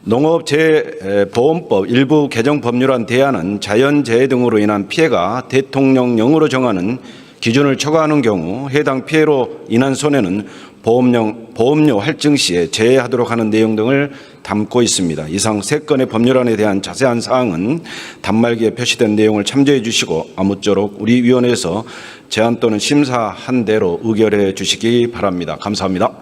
농업재해보험법 일부 개정 법률안 대안은 자연재해 등으로 인한 피해가 대통령령으로 정하는 기준을 초과하는 경우 해당 피해로 인한 손해는 보험료 할증 시에 제외하도록 하는 내용 등을 담고 있습니다. 이상 3건의 법률안에 대한 자세한 사항은 단말기에 표시된 내용을 참조해 주시고 아무쪼록 우리 위원회에서 제안 또는 심사한 대로 의결해 주시기 바랍니다. 감사합니다.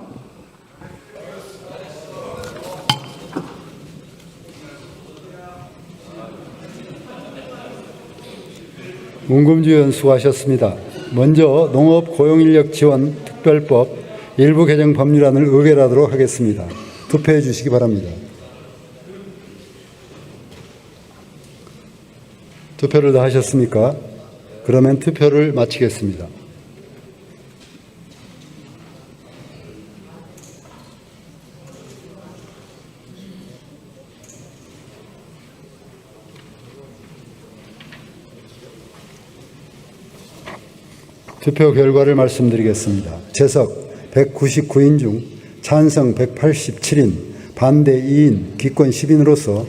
문금주 의원 수고하셨습니다. 먼저 농업 고용인력 지원 특별법 일부 개정 법률안을 의결하도록 하겠습니다. 투표해 주시기 바랍니다. 투표를 다 하셨습니까? 그러면 투표를 마치겠습니다. 투표 결과를 말씀드리겠습니다. 재석 199인 중 찬성 187인, 반대 2인, 기권 10인으로서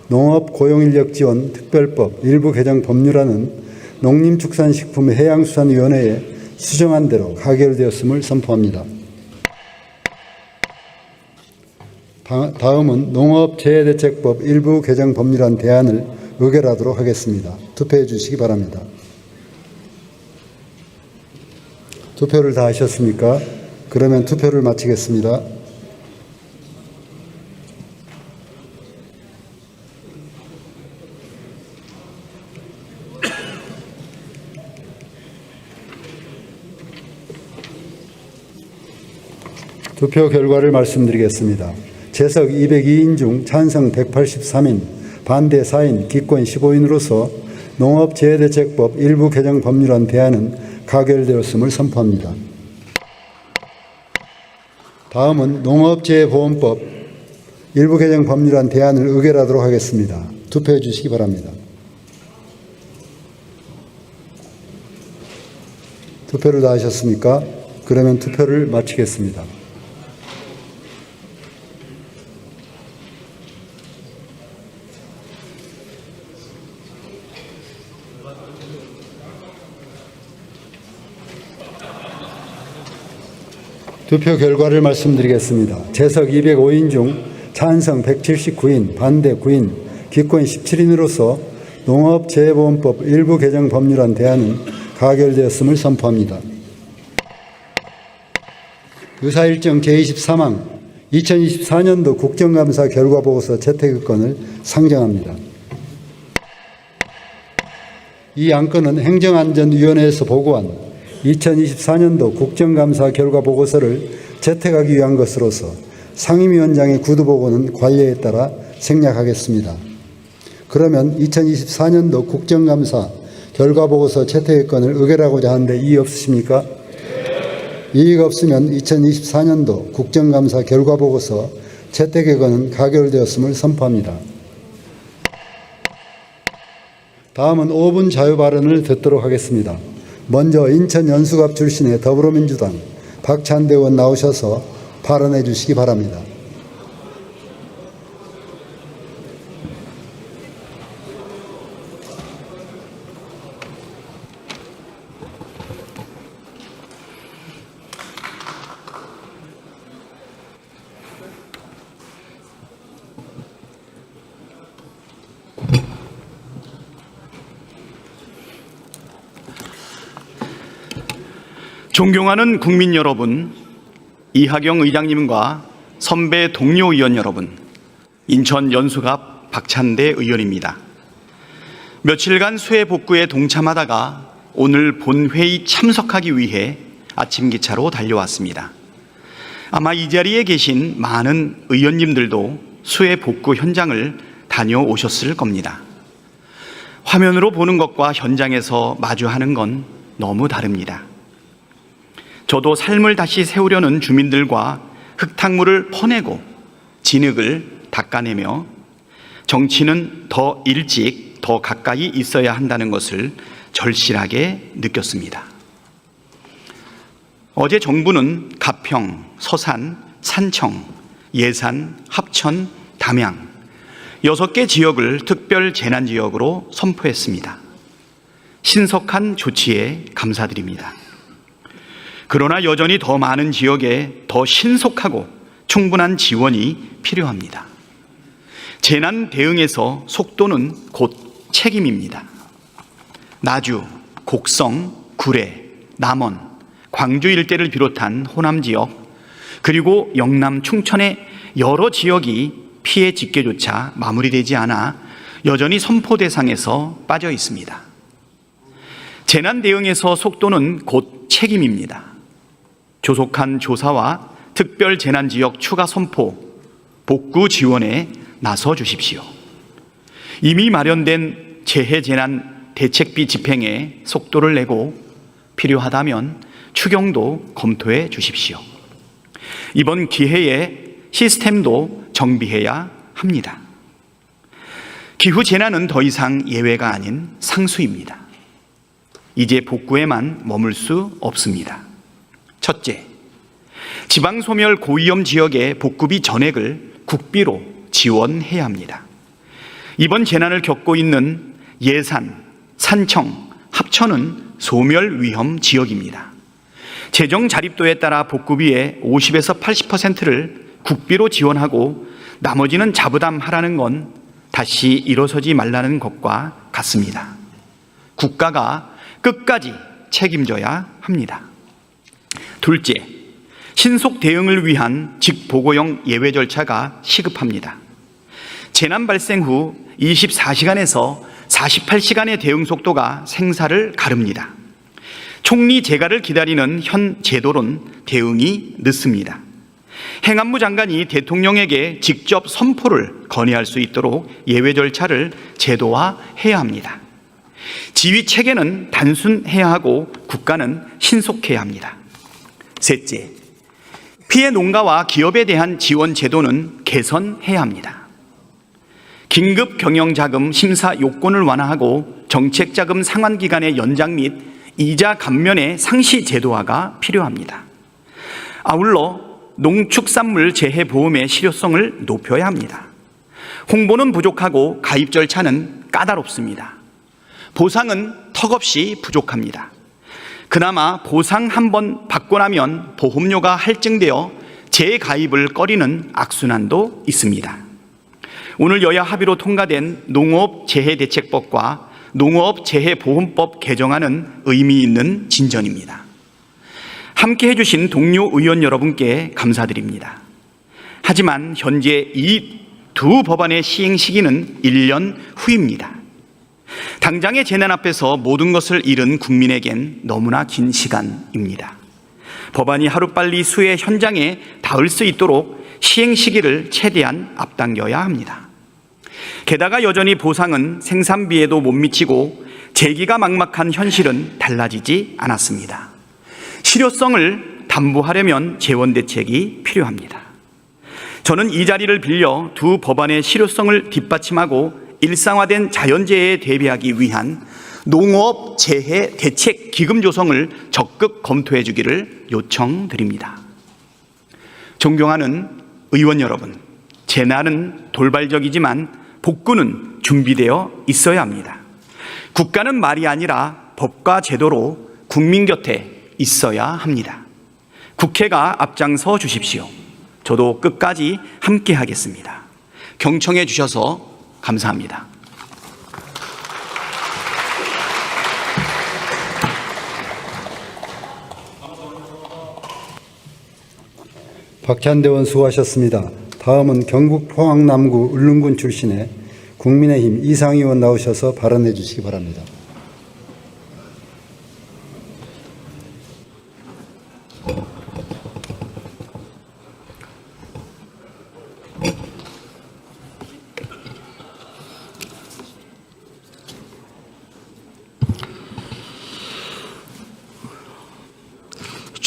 농업고용인력지원 특별법 일부 개정 법률안은 농림축산식품해양수산위원회에 수정한 대로 가결되었음을 선포합니다. 다음은 농업재해대책법 일부 개정 법률안 대안을 의결하도록 하겠습니다. 투표해 주시기 바랍니다. 투표를 다 하셨습니까? 그러면 투표를 마치겠습니다. 투표 결과를 말씀드리겠습니다. 재석 202인 중 찬성 183인, 반대 4인, 기권 15인으로서 농업재해대책법 일부 개정 법률안 대안은 가결되었음을 선포합니다. 다음은 농업재해보험법 일부 개정 법률안 대안을 의결하도록 하겠습니다. 투표해 주시기 바랍니다. 투표를 다 하셨습니까? 그러면 투표를 마치겠습니다. 투표 결과를 말씀드리겠습니다. 재석 205인 중 찬성 179인, 반대 9인, 기권 17인으로서 농업재해보험법 일부 개정 법률안 대안은 가결되었음을 선포합니다. 의사일정 제23항 2024년도 국정감사 결과보고서 채택의건을 상정합니다. 이 안건은 행정안전위원회에서 보고한 2024년도 국정감사 결과보고서를 채택하기 위한 것으로서 상임위원장의 구두보고는 관례에 따라 생략하겠습니다. 그러면 2024년도 국정감사 결과보고서 채택의건을 의결하고자 하는데 이의 없으십니까? 이의가 없으면 2024년도 국정감사 결과보고서 채택의건은 가결되었음을 선포합니다. 다음은 5분 자유발언을 듣도록 하겠습니다. 먼저 인천 연수갑 출신의 더불어민주당 박찬대 의원 나오셔서 발언해 주시기 바랍니다. 존경하는 국민 여러분, 이하경 의장님과 선배 동료 의원 여러분, 인천 연수갑 박찬대 의원입니다. 며칠간 수해 복구에 동참하다가 오늘 본회의 참석하기 위해 아침 기차로 달려왔습니다. 아마 이 자리에 계신 많은 의원님들도 수해 복구 현장을 다녀오셨을 겁니다. 화면으로 보는 것과 현장에서 마주하는 건 너무 다릅니다. 저도 삶을 다시 세우려는 주민들과 흙탕물을 퍼내고 진흙을 닦아내며 정치는 더 일찍 더 가까이 있어야 한다는 것을 절실하게 느꼈습니다. 어제 정부는 가평, 서산, 산청, 예산, 합천, 담양 6개 지역을 특별 재난지역으로 선포했습니다. 신속한 조치에 감사드립니다. 그러나 여전히 더 많은 지역에 더 신속하고 충분한 지원이 필요합니다. 재난 대응에서 속도는 곧 책임입니다. 나주, 곡성, 구례, 남원, 광주 일대를 비롯한 호남 지역, 그리고 영남, 충청의 여러 지역이 피해 집계조차 마무리되지 않아 여전히 선포 대상에서 빠져 있습니다. 재난 대응에서 속도는 곧 책임입니다. 조속한 조사와 특별 재난지역 추가 선포, 복구 지원에 나서 주십시오. 이미 마련된 재해재난 대책비 집행에 속도를 내고 필요하다면 추경도 검토해 주십시오. 이번 기회에 시스템도 정비해야 합니다. 기후재난은 더 이상 예외가 아닌 상수입니다. 이제 복구에만 머물 수 없습니다. 첫째, 지방소멸 고위험 지역의 복구비 전액을 국비로 지원해야 합니다. 이번 재난을 겪고 있는 예산, 산청, 합천은 소멸 위험 지역입니다. 재정 자립도에 따라 복구비의 50에서 80%를 국비로 지원하고 나머지는 자부담하라는 건 다시 일어서지 말라는 것과 같습니다. 국가가 끝까지 책임져야 합니다. 둘째, 신속 대응을 위한 직보고형 예외 절차가 시급합니다. 재난 발생 후 24시간에서 48시간의 대응 속도가 생사를 가릅니다. 총리 재가를 기다리는 현 제도론 대응이 늦습니다. 행안부 장관이 대통령에게 직접 선포를 건의할 수 있도록 예외 절차를 제도화해야 합니다. 지휘 체계는 단순해야 하고 국가는 신속해야 합니다. 셋째, 피해 농가와 기업에 대한 지원 제도는 개선해야 합니다. 긴급 경영자금 심사 요건을 완화하고 정책자금 상환기간의 연장 및 이자 감면의 상시 제도화가 필요합니다. 아울러 농축산물 재해보험의 실효성을 높여야 합니다. 홍보는 부족하고 가입 절차는 까다롭습니다. 보상은 턱없이 부족합니다. 그나마 보상 한번 받고 나면 보험료가 할증되어 재가입을 꺼리는 악순환도 있습니다. 오늘 여야 합의로 통과된 농업 재해대책법과 농업 재해보험법 개정안은 의미 있는 진전입니다. 함께 해주신 동료 의원 여러분께 감사드립니다. 하지만 현재 이 두 법안의 시행 시기는 1년 후입니다. 당장의 재난 앞에서 모든 것을 잃은 국민에겐 너무나 긴 시간입니다. 법안이 하루빨리 수해 현장에 닿을 수 있도록 시행 시기를 최대한 앞당겨야 합니다. 게다가 여전히 보상은 생산비에도 못 미치고 재기가 막막한 현실은 달라지지 않았습니다. 실효성을 담보하려면 재원 대책이 필요합니다. 저는 이 자리를 빌려 두 법안의 실효성을 뒷받침하고 일상화된 자연재해에 대비하기 위한 농업 재해 대책 기금 조성을 적극 검토해 주기를 요청드립니다. 존경하는 의원 여러분, 재난은 돌발적이지만 복구는 준비되어 있어야 합니다. 국가는 말이 아니라 법과 제도로 국민 곁에 있어야 합니다. 국회가 앞장서 주십시오. 저도 끝까지 함께 하겠습니다. 경청해 주셔서 감사합니다. 박찬대 의원 수고하셨습니다. 다음은 경북 포항 남구 울릉군 출신의 국민의힘 이상희 의원 나오셔서 발언해 주시기 바랍니다.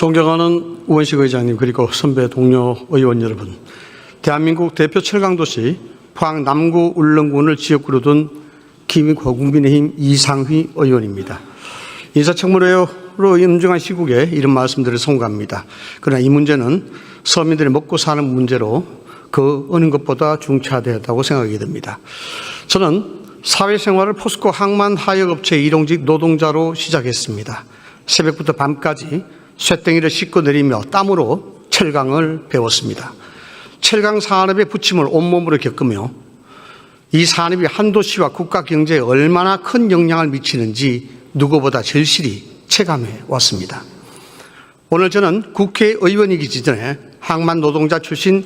존경하는 우원식 의장님 그리고 선배 동료 의원 여러분, 대한민국 대표 철강도시 포항 남구 울릉군을 지역구로 둔 국민의힘 이상휘 의원입니다. 인사청문회로 임중한 시국에 이런 말씀들을 송구합니다. 그러나 이 문제는 서민들이 먹고 사는 문제로 그 어느 것보다 중차대하다고 생각이 됩니다. 저는 사회생활을 포스코 항만 하역업체 일용직 노동자로 시작했습니다. 새벽부터 밤까지 쇳덩이를 씻고 내리며 땀으로 철강을 배웠습니다. 철강 산업의 부침을 온몸으로 겪으며 이 산업이 한 도시와 국가 경제에 얼마나 큰 영향을 미치는지 누구보다 절실히 체감해 왔습니다. 오늘 저는 국회의원이기 전에 항만 노동자 출신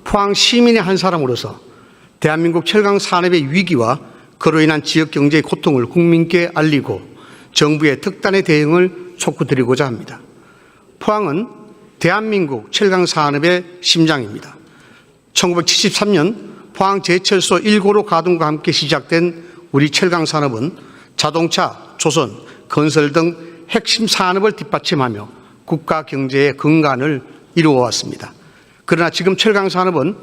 포항 시민의 한 사람으로서 대한민국 철강 산업의 위기와 그로 인한 지역 경제의 고통을 국민께 알리고 정부의 특단의 대응을 촉구드리고자 합니다. 포항은 대한민국 철강 산업의 심장입니다. 1973년 포항 제철소 1고로 가동과 함께 시작된 우리 철강 산업은 자동차, 조선, 건설 등 핵심 산업을 뒷받침하며 국가 경제의 근간을 이루어 왔습니다. 그러나 지금 철강 산업은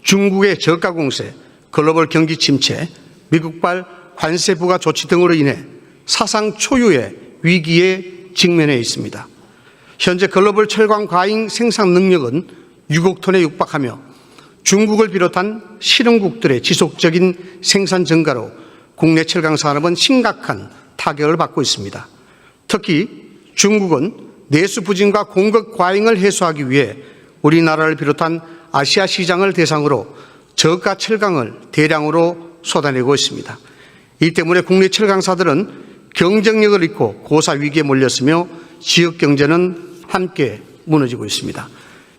중국의 저가 공세, 글로벌 경기 침체, 미국발 관세 부과 조치 등으로 인해 사상 초유의 위기에 직면해 있습니다. 현재 글로벌 철강 과잉 생산 능력은 6억 톤에 육박하며 중국을 비롯한 실흥국들의 지속적인 생산 증가로 국내 철강 산업은 심각한 타격을 받고 있습니다. 특히 중국은 내수 부진과 공급 과잉을 해소하기 위해 우리나라를 비롯한 아시아 시장을 대상으로 저가 철강을 대량으로 쏟아내고 있습니다. 이 때문에 국내 철강사들은 경쟁력을 잃고 고사 위기에 몰렸으며 지역 경제는 함께 무너지고 있습니다.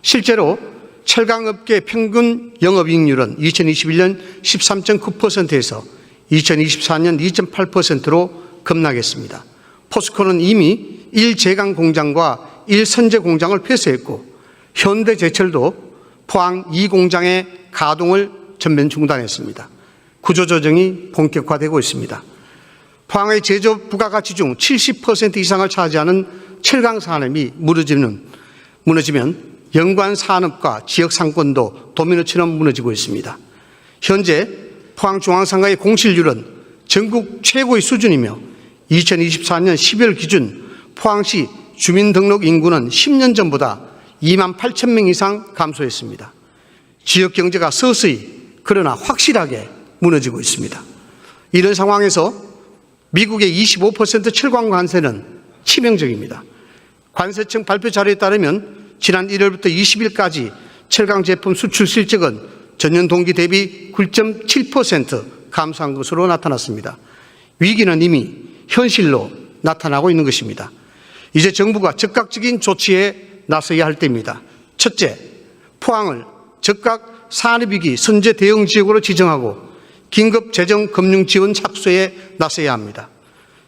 실제로 철강업계 평균 영업이익률은 2021년 13.9%에서 2024년 2.8%로 급락했습니다. 포스코는 이미 1제강 공장과 1선제 공장을 폐쇄했고 현대제철도 포항 2공장의 가동을 전면 중단했습니다. 구조조정이 본격화되고 있습니다. 포항의 제조업 부가가치 중 70% 이상을 차지하는 철강 산업이 무너지면 연관 산업과 지역 상권도 도미노처럼 무너지고 있습니다. 현재 포항중앙상가의 공실률은 전국 최고의 수준이며 2024년 12월 기준 포항시 주민등록 인구는 10년 전보다 2만 8천 명 이상 감소했습니다. 지역 경제가 서서히 그러나 확실하게 무너지고 있습니다. 이런 상황에서 미국의 25% 철강 관세는 치명적입니다. 관세청 발표 자료에 따르면 지난 1월부터 20일까지 철강 제품 수출 실적은 전년 동기 대비 9.7% 감소한 것으로 나타났습니다. 위기는 이미 현실로 나타나고 있는 것입니다. 이제 정부가 적극적인 조치에 나서야 할 때입니다. 첫째, 포항을 적각 산업위기 선제 대응 지역으로 지정하고 긴급 재정 금융 지원 착수에 나서야 합니다.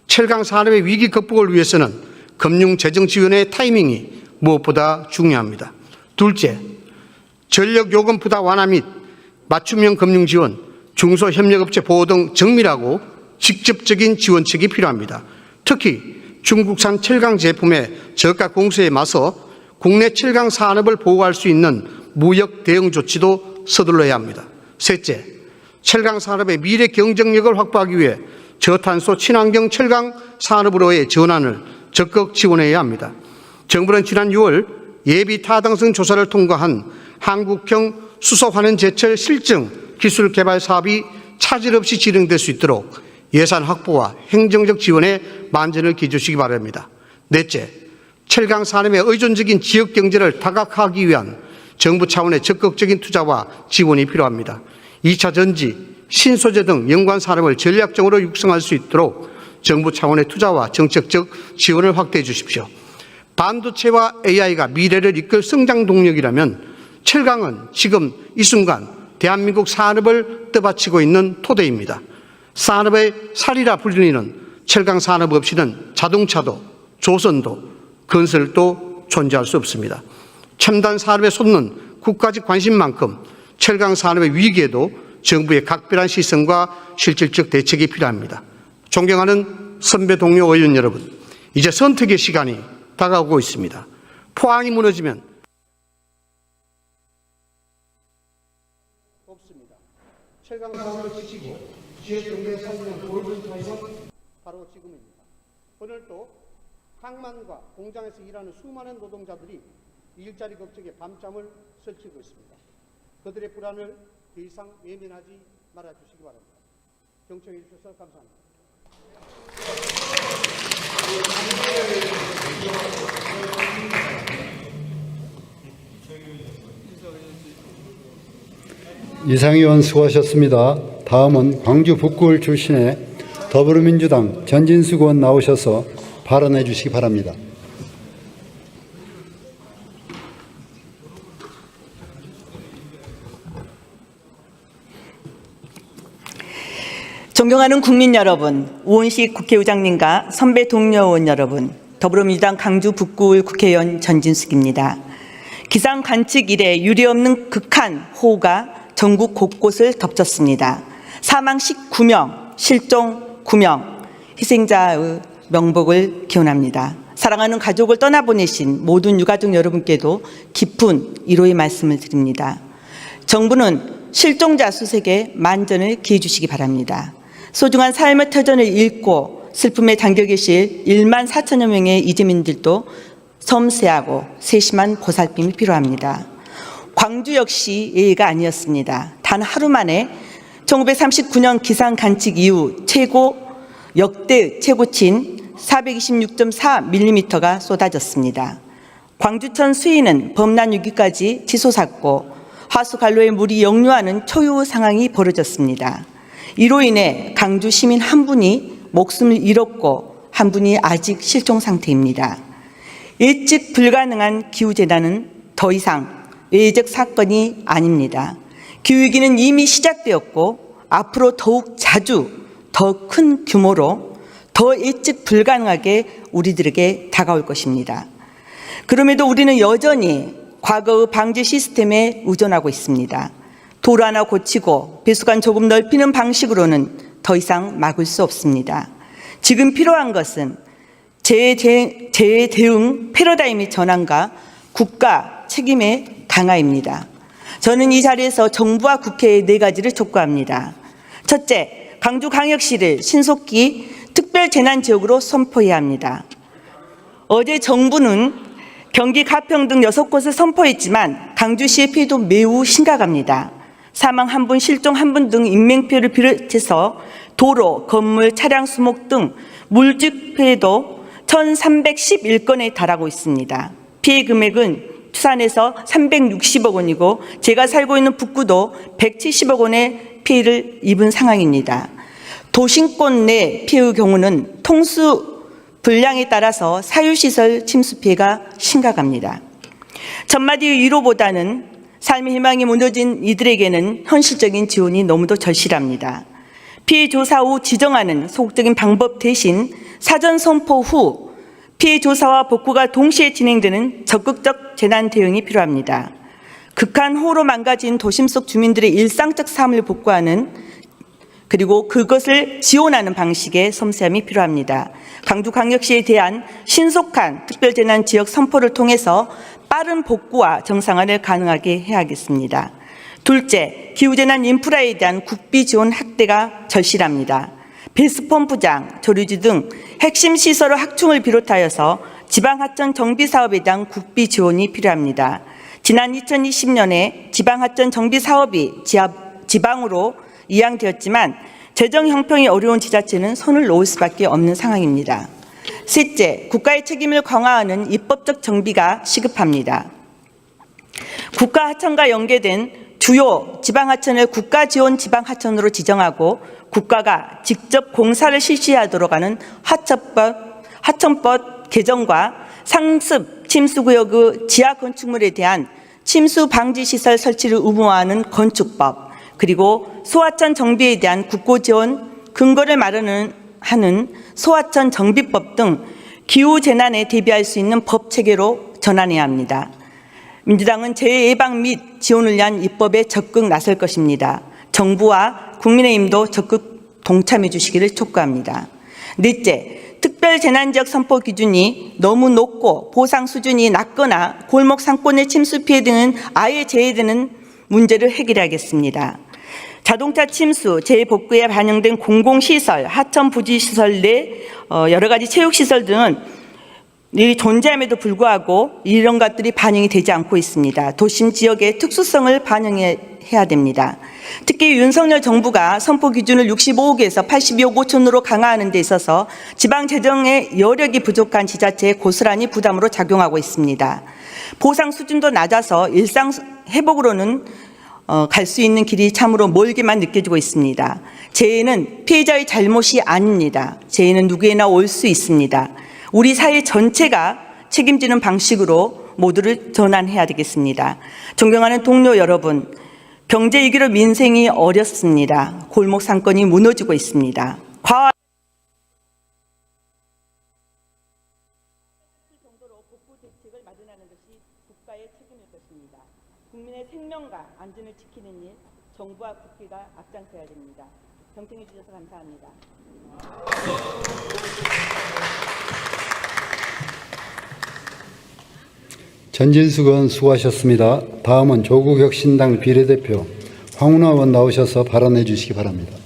철강 산업의 위기 극복을 위해서는 금융 재정 지원의 타이밍이 무엇보다 중요합니다. 둘째, 전력 요금 부담 완화 및 맞춤형 금융 지원, 중소협력업체 보호 등 정밀하고 직접적인 지원책이 필요합니다. 특히 중국산 철강 제품의 저가 공세에 맞서 국내 철강 산업을 보호할 수 있는 무역 대응 조치도 서둘러야 합니다. 셋째, 철강 산업의 미래 경쟁력을 확보하기 위해 저탄소 친환경 철강 산업으로의 전환을 적극 지원해야 합니다. 정부는 지난 6월 예비 타당성 조사를 통과한 한국형 수소환원 제철 실증 기술 개발 사업이 차질 없이 진행될 수 있도록 예산 확보와 행정적 지원에 만전을 기해주시기 바랍니다. 넷째, 철강 산업의 의존적인 지역 경제를 다각화하기 위한 정부 차원의 적극적인 투자와 지원이 필요합니다. 2차 전지, 신소재 등 연관 산업을 전략적으로 육성할 수 있도록 정부 차원의 투자와 정책적 지원을 확대해 주십시오. 반도체와 AI가 미래를 이끌 성장 동력이라면 철강은 지금 이 순간 대한민국 산업을 떠받치고 있는 토대입니다. 산업의 살이라 불리는 철강 산업 없이는 자동차도 조선도 건설도 존재할 수 없습니다. 첨단 산업에 쏟는 국가적 관심만큼 철강 산업의 위기에도 정부의 각별한 시선과 실질적 대책이 필요합니다. 존경하는 선배 동료 의원 여러분, 이제 선택의 시간이 다가오고 있습니다. 포항이 무너지면 없습니다. 철강 산업을 지키고 지역 경제 살리는 골든 타임은 바로 지금입니다. 오늘 또 항만과 공장에서 일하는 수많은 노동자들이 일자리 걱정에 밤잠을 설치고 있습니다. 그들의 불안을 더 이상 외면하지 말아주시기 바랍니다. 경청해 주셔서 감사합니다. 이상 의원 수고하셨습니다. 다음은 광주 북구을 출신의 더불어민주당 전진숙 의원 나오셔서 발언해 주시기 바랍니다. 존경하는 국민 여러분, 우원식 국회의장님과 선배 동료 의원 여러분, 더불어민주당 강주 북구을 국회의원 전진숙입니다. 기상 관측 이래 유례없는 극한 호우가 전국 곳곳을 덮쳤습니다. 사망 19명, 실종 9명, 희생자의 명복을 기원합니다. 사랑하는 가족을 떠나보내신 모든 유가족 여러분께도 깊은 위로의 말씀을 드립니다. 정부는 실종자 수색에 만전을 기해 주시기 바랍니다. 소중한 삶의 터전을 잃고 슬픔에 잠겨 계실 1만 4천여 명의 이주민들도 섬세하고 세심한 보살핌이 필요합니다. 광주 역시 예의가 아니었습니다. 단 하루 만에 1939년 기상 관측 이후 역대 최고치인 426.4mm가 쏟아졌습니다. 광주천 수위는 범람 6위까지 치솟았고 하수관로에 물이 역류하는 초유 상황이 벌어졌습니다. 이로 인해 강주 시민 한 분이 목숨을 잃었고 한 분이 아직 실종 상태입니다. 예측 불가능한 기후재난은 더 이상 외적 사건이 아닙니다. 기후위기는 이미 시작되었고 앞으로 더욱 자주 더 큰 규모로 더 예측 불가능하게 우리들에게 다가올 것입니다. 그럼에도 우리는 여전히 과거의 방제 시스템에 의존하고 있습니다. 도로 하나 고치고 배수관 조금 넓히는 방식으로는 더 이상 막을 수 없습니다. 지금 필요한 것은 재해 대응 패러다임의 전환과 국가 책임의 강화입니다. 저는 이 자리에서 정부와 국회에 4가지를 촉구합니다. 첫째, 광주광역시를 신속히 특별재난지역으로 선포해야 합니다. 어제 정부는 경기 가평 등 6곳을 선포했지만 강주시의 피해도 매우 심각합니다. 사망 1분, 실종 1분 등 인명피해를 비롯해서 도로, 건물, 차량 수목 등 물질 피해도 1,311건에 달하고 있습니다. 피해 금액은 추산해서 360억 원이고 제가 살고 있는 북구도 170억 원의 피해를 입은 상황입니다. 도심권 내 피해의 경우는 통수 분량에 따라서 사유시설 침수 피해가 심각합니다. 천마디의 위로보다는 삶의 희망이 무너진 이들에게는 현실적인 지원이 너무도 절실합니다. 피해 조사 후 지정하는 소극적인 방법 대신 사전 선포 후 피해 조사와 복구가 동시에 진행되는 적극적 재난 대응이 필요합니다. 극한호우로 망가진 도심 속 주민들의 일상적 삶을 복구하는 그리고 그것을 지원하는 방식의 섬세함이 필요합니다. 강주광역시에 대한 신속한 특별재난지역 선포를 통해서 빠른 복구와 정상화를 가능하게 해야겠습니다. 둘째, 기후재난 인프라에 대한 국비 지원 확대가 절실합니다. 배수펌프장, 조류지 등 핵심 시설의 확충을 비롯하여서 지방하천 정비사업에 대한 국비 지원이 필요합니다. 지난 2020년에 지방하천 정비사업이 지방으로 이양되었지만 재정 형평이 어려운 지자체는 손을 놓을 수밖에 없는 상황입니다. 셋째, 국가의 책임을 강화하는 입법적 정비가 시급합니다. 국가하천과 연계된 주요 지방하천을 국가지원 지방하천으로 지정하고 국가가 직접 공사를 실시하도록 하는 하천법 개정과 상습 침수구역의 지하 건축물에 대한 침수 방지 시설 설치를 의무화하는 건축법, 그리고 소하천 정비에 대한 국고 지원 근거를 마련하는 소하천 정비법 등 기후 재난에 대비할 수 있는 법 체계로 전환해야 합니다. 민주당은 재해 예방 및 지원을 위한 입법에 적극 나설 것입니다. 정부와 국민의힘도 적극 동참해 주시기를 촉구합니다. 넷째, 특별재난지역 선포 기준이 너무 높고 보상 수준이 낮거나 골목 상권의 침수 피해 등은 아예 제외되는 문제를 해결하겠습니다. 자동차 침수, 재해복구에 반영된 공공시설, 하천 부지시설 내 여러 가지 체육시설 등은 존재함에도 불구하고 이런 것들이 반영이 되지 않고 있습니다. 도심 지역의 특수성을 반영해야 됩니다. 특히 윤석열 정부가 선포 기준을 65억에서 82억 5천으로 강화하는 데 있어서 지방 재정의 여력이 부족한 지자체에 고스란히 부담으로 작용하고 있습니다. 보상 수준도 낮아서 일상 회복으로는 갈 수 있는 길이 참으로 멀게만 느껴지고 있습니다. 재해는 피해자의 잘못이 아닙니다. 재해는 누구에나 올 수 있습니다. 우리 사회 전체가 책임지는 방식으로 모두를 전환해야 되겠습니다. 존경하는 동료 여러분, 경제 위기로 민생이 어렵습니다. 골목 상권이 무너지고 있습니다. 국민의 생명과 안전을 지키는 일, 정부와 국회가 앞장서야 됩니다. 경청해 주셔서 감사합니다. 전진숙 의원 수고하셨습니다. 다음은 조국혁신당 비례대표 황운하 의원 나오셔서 발언해 주시기 바랍니다.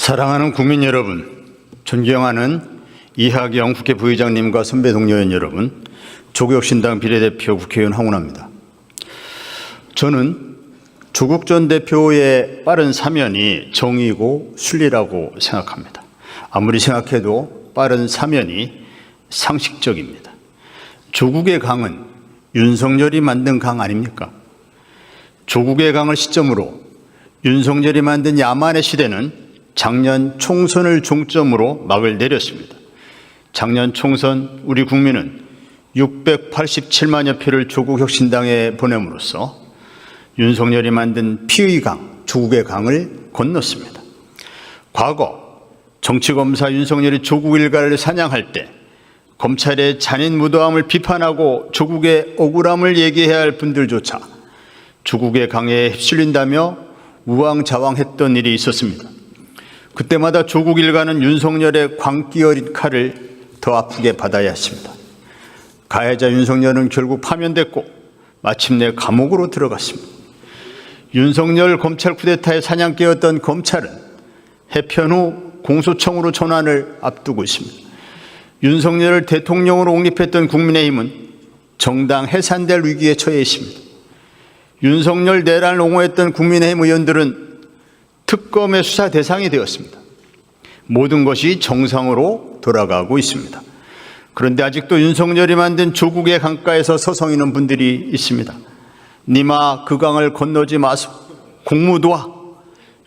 사랑하는 국민 여러분, 존경하는 이하경 국회 부의장님과 선배 동료 의원 여러분, 조국혁신당 비례대표 국회의원 황운하입니다. 저는 조국 전 대표의 빠른 사면이 정의고 순리라고 생각합니다. 아무리 생각해도 빠른 사면이 상식적입니다. 조국의 강은 윤석열이 만든 강 아닙니까? 조국의 강을 시점으로 윤석열이 만든 야만의 시대는 작년 총선을 종점으로 막을 내렸습니다. 작년 총선 우리 국민은 687만여 표를 조국혁신당에 보냄으로써 윤석열이 만든 피의 강, 조국의 강을 건넜습니다. 과거 정치검사 윤석열이 조국 일가를 사냥할 때 검찰의 잔인 무도함을 비판하고 조국의 억울함을 얘기해야 할 분들조차 조국의 강에 휩쓸린다며 우왕좌왕했던 일이 있었습니다. 그때마다 조국 일가는 윤석열의 광기 어린 칼을 더 아프게 받아야 했습니다. 가해자 윤석열은 결국 파면됐고 마침내 감옥으로 들어갔습니다. 윤석열 검찰 쿠데타의 사냥개였던 검찰은 해편 후 공소청으로 전환을 앞두고 있습니다. 윤석열을 대통령으로 옹립했던 국민의힘은 정당 해산될 위기에 처해 있습니다. 윤석열 내란을 옹호했던 국민의힘 의원들은 특검의 수사 대상이 되었습니다. 모든 것이 정상으로 돌아가고 있습니다. 그런데 아직도 윤석열이 만든 조국의 강가에서 서성이는 분들이 있습니다. 니마 그 강을 건너지 마소. 공무도와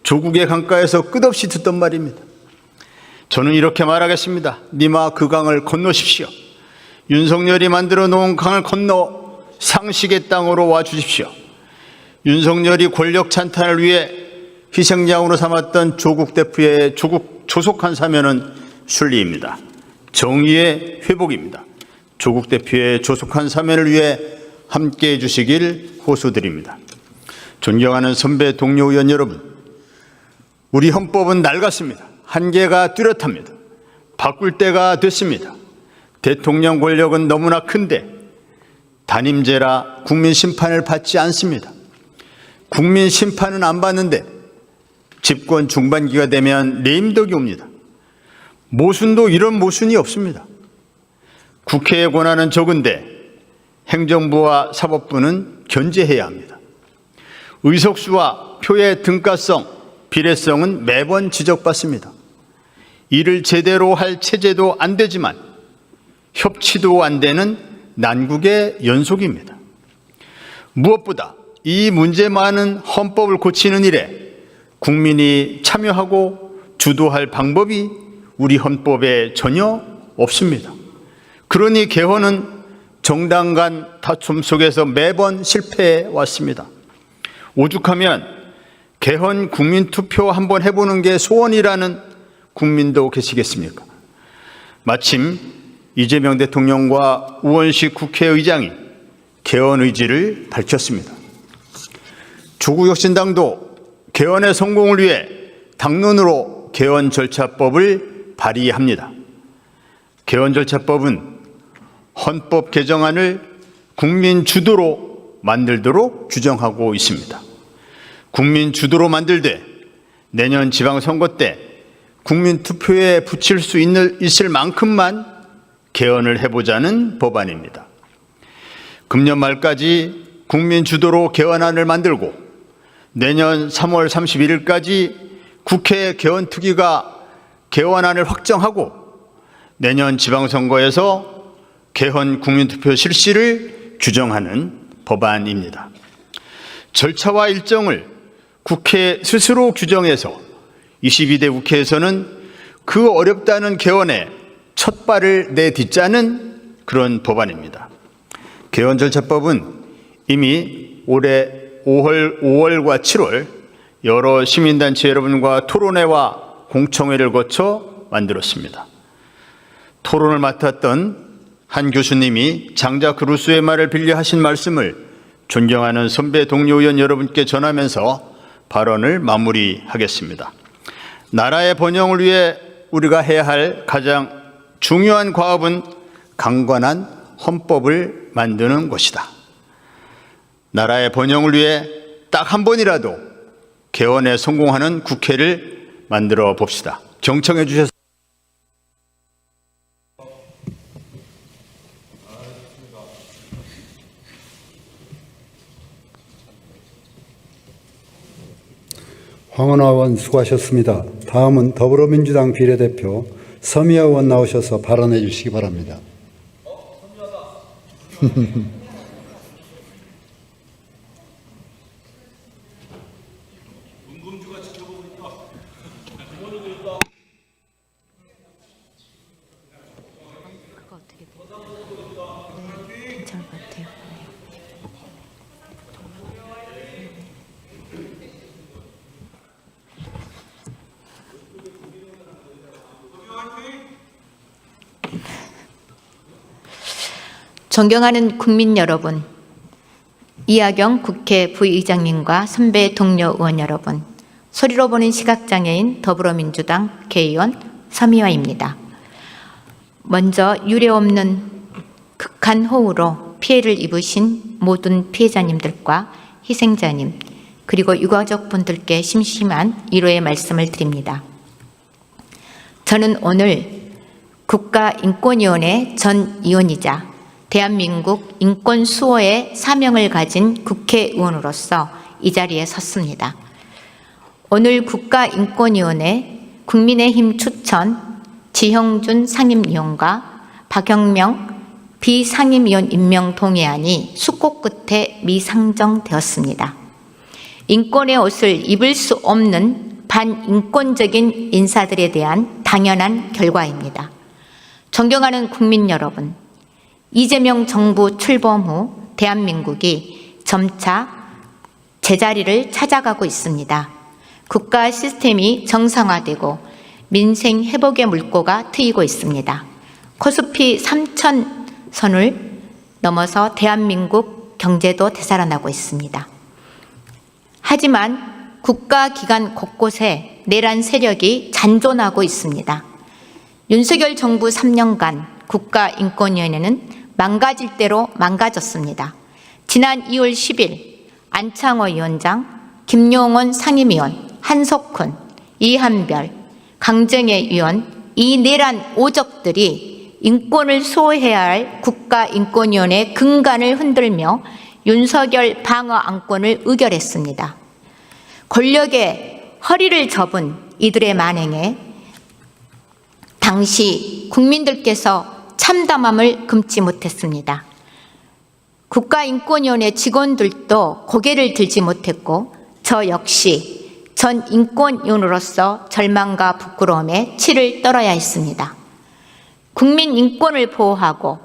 조국의 강가에서 끝없이 듣던 말입니다. 저는 이렇게 말하겠습니다. 니마 그 강을 건너십시오. 윤석열이 만들어 놓은 강을 건너 상식의 땅으로 와 주십시오. 윤석열이 권력 찬탄을 위해 희생양으로 삼았던 조국 대표의 조속한 사면은 순리입니다. 정의의 회복입니다. 조국 대표의 조속한 사면을 위해 함께해 주시길 호소드립니다. 존경하는 선배 동료 의원 여러분, 우리 헌법은 낡았습니다. 한계가 뚜렷합니다. 바꿀 때가 됐습니다. 대통령 권력은 너무나 큰데 단임제라 국민 심판을 받지 않습니다. 국민 심판은 안 받는데 집권 중반기가 되면 레임덕이 옵니다. 모순도 이런 모순이 없습니다. 국회의 권한은 적은데 행정부와 사법부는 견제해야 합니다. 의석수와 표의 등가성, 비례성은 매번 지적받습니다. 일을 제대로 할 체제도 안 되지만 협치도 안 되는 난국의 연속입니다. 무엇보다 이 문제 많은 헌법을 고치는 일에 국민이 참여하고 주도할 방법이 우리 헌법에 전혀 없습니다. 그러니 개헌은 정당 간 다툼 속에서 매번 실패해 왔습니다. 오죽하면 개헌 국민투표 한번 해보는 게 소원이라는 국민도 계시겠습니까? 마침 이재명 대통령과 우원식 국회의장이 개헌 의지를 밝혔습니다. 조국혁신당도 개헌의 성공을 위해 당론으로 개헌 절차법을 발의합니다. 개헌 절차법은 헌법 개정안을 국민 주도로 만들도록 규정하고 있습니다. 국민 주도로 만들되 내년 지방선거 때 국민 투표에 붙일 수 있을 만큼만 개헌을 해보자는 법안입니다. 금년 말까지 국민 주도로 개헌안을 만들고 내년 3월 31일까지 국회 개헌특위가 개헌안을 확정하고 내년 지방선거에서 개헌 국민투표 실시를 규정하는 법안입니다. 절차와 일정을 국회 스스로 규정해서 22대 국회에서는 그 어렵다는 개헌에 첫 발을 내딛자는 그런 법안입니다. 개헌 절차법은 이미 올해 5월과 7월 여러 시민단체 여러분과 토론회와 공청회를 거쳐 만들었습니다. 토론을 맡았던 한 교수님이 장작 루소의 말을 빌려 하신 말씀을 존경하는 선배 동료 의원 여러분께 전하면서 발언을 마무리하겠습니다. 나라의 번영을 위해 우리가 해야 할 가장 중요한 과업은 강건한 헌법을 만드는 것이다. 나라의 번영을 위해 딱 한 번이라도 개헌에 성공하는 국회를 만들어 봅시다. 경청해 주셔서 황운하 의원 수고하셨습니다. 다음은 더불어민주당 비례대표 서미아 의원 나오셔서 발언해 주시기 바랍니다. 존경하는 국민 여러분, 이하경 국회 부의장님과 선배 동료 의원 여러분, 소리로 보는 시각장애인 더불어민주당 국회의원 서미화입니다. 먼저 유례없는 극한 호우로 피해를 입으신 모든 피해자님들과 희생자님, 그리고 유가족 분들께 심심한 위로의 말씀을 드립니다. 저는 오늘 국가인권위원회 전 위원이자 대한민국 인권수호의 사명을 가진 국회의원으로서 이 자리에 섰습니다. 오늘 국가인권위원회 국민의힘 추천 지형준 상임위원과 박영명 비상임위원 임명 동의안이 숙고 끝에 미상정되었습니다. 인권의 옷을 입을 수 없는 반인권적인 인사들에 대한 당연한 결과입니다. 존경하는 국민 여러분, 이재명 정부 출범 후 대한민국이 점차 제자리를 찾아가고 있습니다. 국가 시스템이 정상화되고 민생 회복의 물꼬가 트이고 있습니다. 코스피 3,000선을 넘어서 대한민국 경제도 되살아나고 있습니다. 하지만 국가기관 곳곳에 내란 세력이 잔존하고 있습니다. 윤석열 정부 3년간 국가인권위원회는 망가질 대로 망가졌습니다. 지난 2월 10일 안창호 위원장, 김용원 상임위원, 한석훈, 이한별, 강정혜 위원, 이 내란 오적들이 인권을 수호해야 할 국가인권위원회 근간을 흔들며 윤석열 방어 안건을 의결했습니다. 권력의 허리를 접은 이들의 만행에 당시 국민들께서 참담함을 금치 못했습니다. 국가인권위원회 직원들도 고개를 들지 못했고 저 역시 전 인권위원으로서 절망과 부끄러움에 치를 떨어야 했습니다. 국민 인권을 보호하고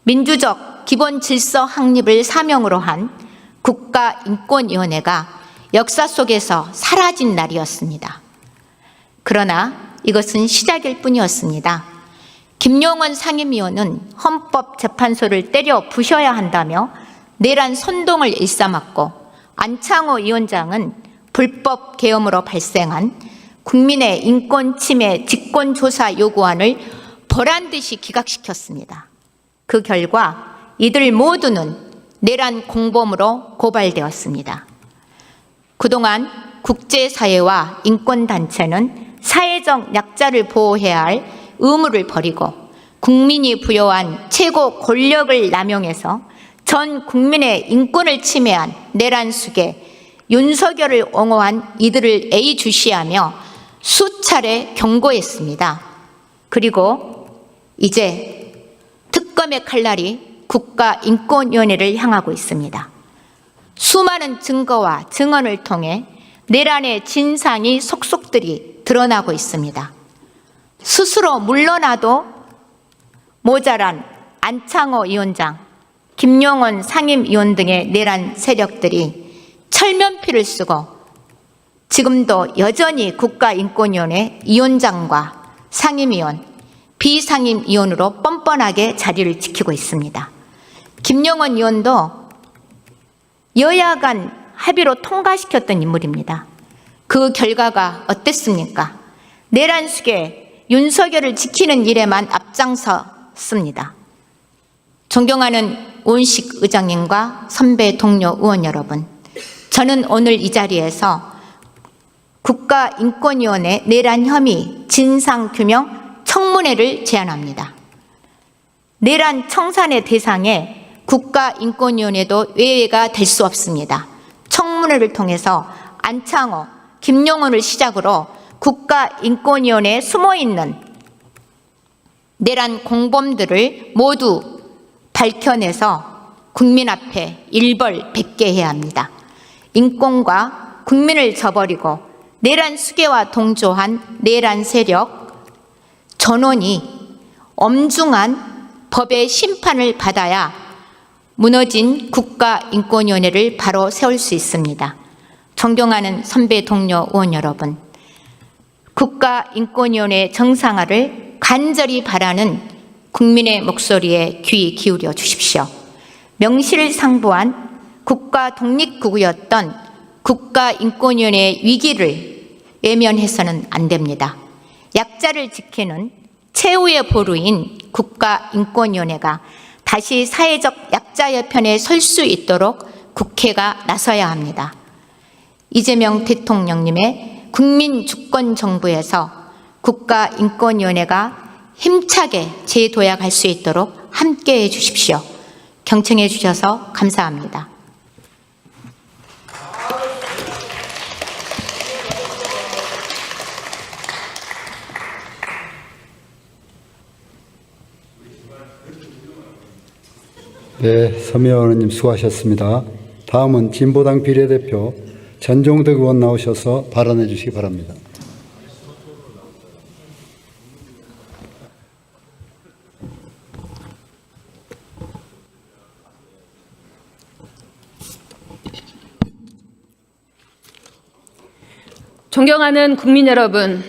민주적 기본 질서 확립을 사명으로 한 국가인권위원회가 역사 속에서 사라진 날이었습니다. 그러나 이것은 시작일 뿐이었습니다. 김용원 상임위원은 헌법재판소를 때려 부셔야 한다며 내란 선동을 일삼았고, 안창호 위원장은 불법 계엄으로 발생한 국민의 인권 침해 직권조사 요구안을 보란듯이 기각시켰습니다. 그 결과 이들 모두는 내란 공범으로 고발되었습니다. 그동안 국제사회와 인권단체는 사회적 약자를 보호해야 할 의무를 버리고 국민이 부여한 최고 권력을 남용해서 전 국민의 인권을 침해한 내란 숙에 윤석열을 옹호한 이들을 예의주시하며 수차례 경고했습니다. 그리고 이제 특검의 칼날이 국가인권위원회를 향하고 있습니다. 수많은 증거와 증언을 통해 내란의 진상이 속속들이 드러나고 있습니다. 스스로 물러나도 모자란 안창호 위원장, 김용원 상임위원 등의 내란 세력들이 철면피를 쓰고 지금도 여전히 국가인권위원회 위원장과 상임위원, 비상임위원으로 뻔뻔하게 자리를 지키고 있습니다. 김용원 위원도 여야 간 합의로 통과시켰던 인물입니다. 그 결과가 어땠습니까? 내란 숙에 윤석열을 지키는 일에만 앞장섰습니다. 존경하는 오은식 의장님과 선배 동료 의원 여러분, 저는 오늘 이 자리에서 국가인권위원회 내란 혐의 진상규명 청문회를 제안합니다. 내란 청산의 대상에 국가인권위원회도 외회가 될 수 없습니다. 청문회를 통해서 안창호, 김용훈을 시작으로 국가인권위원회에 숨어있는 내란 공범들을 모두 밝혀내서 국민 앞에 일벌백계 해야 합니다. 인권과 국민을 저버리고 내란 수괴와 동조한 내란 세력 전원이 엄중한 법의 심판을 받아야 무너진 국가인권위원회를 바로 세울 수 있습니다. 존경하는 선배 동료 의원 여러분, 국가인권위원회 정상화를 간절히 바라는 국민의 목소리에 귀 기울여 주십시오. 명실상부한 국가 독립국이었던 국가인권위원회의 위기를 외면해서는 안 됩니다. 약자를 지키는 최후의 보루인 국가인권위원회가 다시 사회적 약자의 편에 설 수 있도록 국회가 나서야 합니다. 이재명 대통령님의 국민주권정부에서 국가인권위원회가 힘차게 재도약할 수 있도록 함께해 주십시오. 경청해 주셔서 감사합니다. 네, 서미화 의원님 수고하셨습니다. 다음은 진보당 비례대표 전종덕 의원 나오셔서 발언해 주시기 바랍니다. 존경하는 국민 여러분,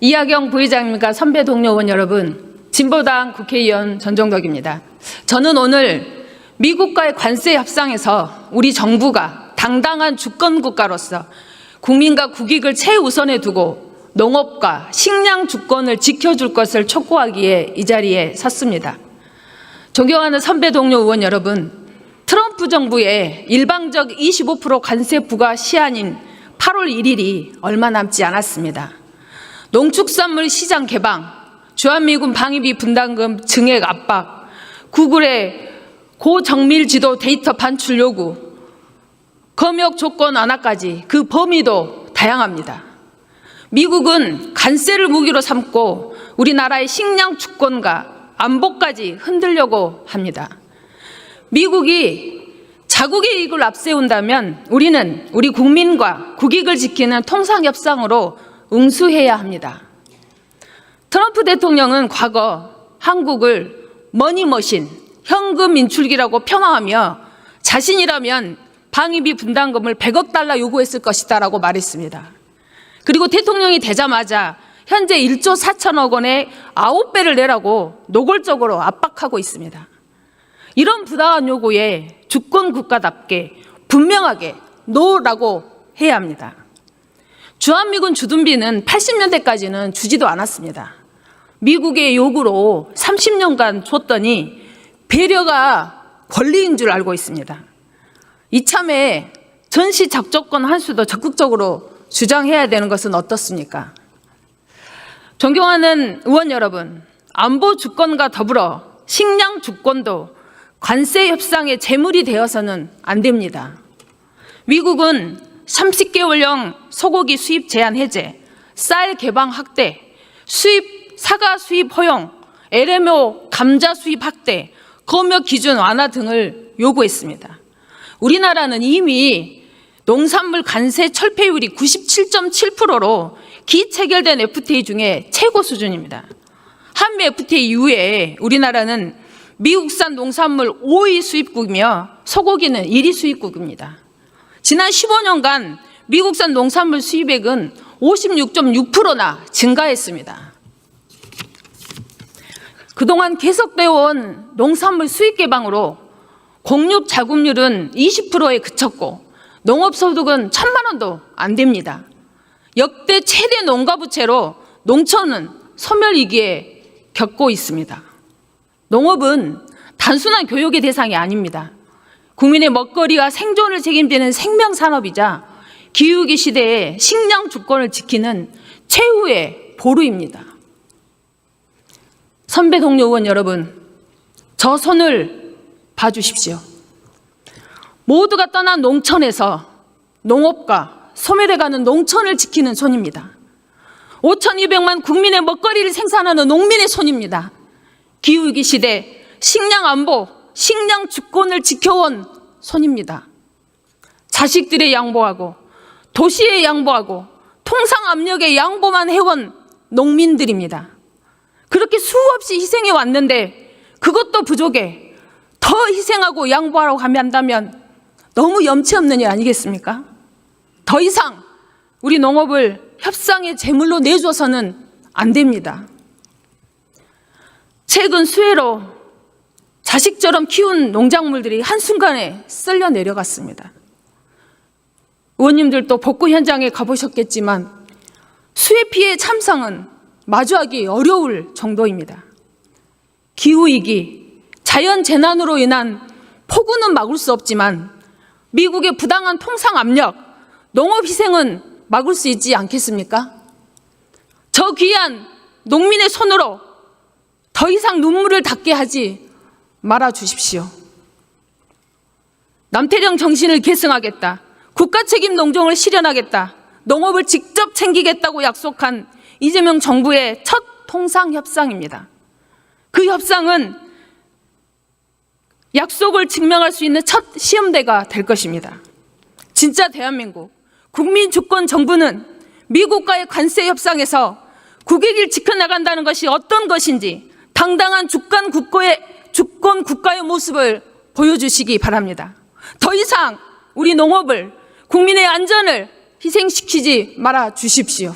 이하경 부의장님과 선배 동료 의원 여러분, 진보당 국회의원 전종덕입니다. 저는 오늘 미국과의 관세 협상에서 우리 정부가 당당한 주권국가로서 국민과 국익을 최우선에 두고 농업과 식량 주권을 지켜줄 것을 촉구하기에 이 자리에 섰습니다. 존경하는 선배 동료 의원 여러분, 트럼프 정부의 일방적 25% 관세 부과 시한인 8월 1일이 얼마 남지 않았습니다. 농축산물 시장 개방, 주한미군 방위비 분담금 증액 압박, 구글의 고정밀 지도 데이터 반출 요구, 검역 조건 완화까지 그 범위도 다양합니다. 미국은 관세를 무기로 삼고 우리나라의 식량 주권과 안보까지 흔들려고 합니다. 미국이 자국의 이익을 앞세운다면 우리는 우리 국민과 국익을 지키는 통상협상으로 응수해야 합니다. 트럼프 대통령은 과거 한국을 머니머신, 현금 인출기라고 폄하하며 자신이라면 방위비 분담금을 100억 달러 요구했을 것이다라고 말했습니다. 그리고 대통령이 되자마자 현재 1조 4천억 원의 9배를 내라고 노골적으로 압박하고 있습니다. 이런 부당한 요구에 주권 국가답게 분명하게 노라고 해야 합니다. 주한미군 주둔비는 80년대까지는 주지도 않았습니다. 미국의 요구로 30년간 줬더니 배려가 권리인 줄 알고 있습니다. 이참에 전시 작전권 한수도 적극적으로 주장해야 되는 것은 어떻습니까? 존경하는 의원 여러분, 안보 주권과 더불어 식량 주권도 관세 협상의 재물이 되어서는 안 됩니다. 미국은 30개월령 소고기 수입 제한 해제, 쌀 개방 확대, 사과 수입 허용, LMO 감자 수입 확대, 검역 기준 완화 등을 요구했습니다. 우리나라는 이미 농산물 관세 철폐율이 97.7%로 기체결된 FTA 중에 최고 수준입니다. 한미 FTA 이후에 우리나라는 미국산 농산물 5위 수입국이며 소고기는 1위 수입국입니다. 지난 15년간 미국산 농산물 수입액은 56.6%나 증가했습니다. 그동안 계속되어 온 농산물 수입 개방으로 공급 자급률은 20%에 그쳤고 농업소득은 1,000만 원도 안 됩니다. 역대 최대 농가 부채로 농촌은 소멸위기에 겪고 있습니다. 농업은 단순한 교육의 대상이 아닙니다. 국민의 먹거리와 생존을 책임지는 생명산업이자 기후위기 시대에 식량 주권을 지키는 최후의 보루입니다. 선배 동료 의원 여러분, 저 손을 봐주십시오. 모두가 떠난 농촌에서 농업과 소멸해가는 농촌을 지키는 손입니다. 5,200만 국민의 먹거리를 생산하는 농민의 손입니다. 기후위기 시대 식량 안보, 식량 주권을 지켜온 손입니다. 자식들의 양보하고 도시에 양보하고 통상 압력에 양보만 해온 농민들입니다. 그렇게 수없이 희생해 왔는데 그것도 부족해 더 희생하고 양보하라고 한다면 너무 염치 없는 일 아니겠습니까? 더 이상 우리 농업을 협상의 제물로 내줘서는 안 됩니다. 최근 수해로 자식처럼 키운 농작물들이 한순간에 쓸려 내려갔습니다. 의원님들도 복구 현장에 가보셨겠지만 수해 피해 참상은 마주하기 어려울 정도입니다. 기후위기, 자연재난으로 인한 폭우는 막을 수 없지만 미국의 부당한 통상 압력, 농업희생은 막을 수 있지 않겠습니까? 저 귀한 농민의 손으로 더 이상 눈물을 닦게 하지 말아 주십시오. 남태령 정신을 계승하겠다. 국가 책임 농종을 실현하겠다. 농업을 직접 챙기겠다고 약속한 이재명 정부의 첫 통상협상입니다. 그 협상은 약속을 증명할 수 있는 첫 시험대가 될 것입니다. 진짜 대한민국 국민주권 정부는 미국과의 관세 협상에서 국익을 지켜나간다는 것이 어떤 것인지 당당한 주권 국가의 모습을 보여주시기 바랍니다. 더 이상 우리 농업을 국민의 안전을 희생시키지 말아 주십시오.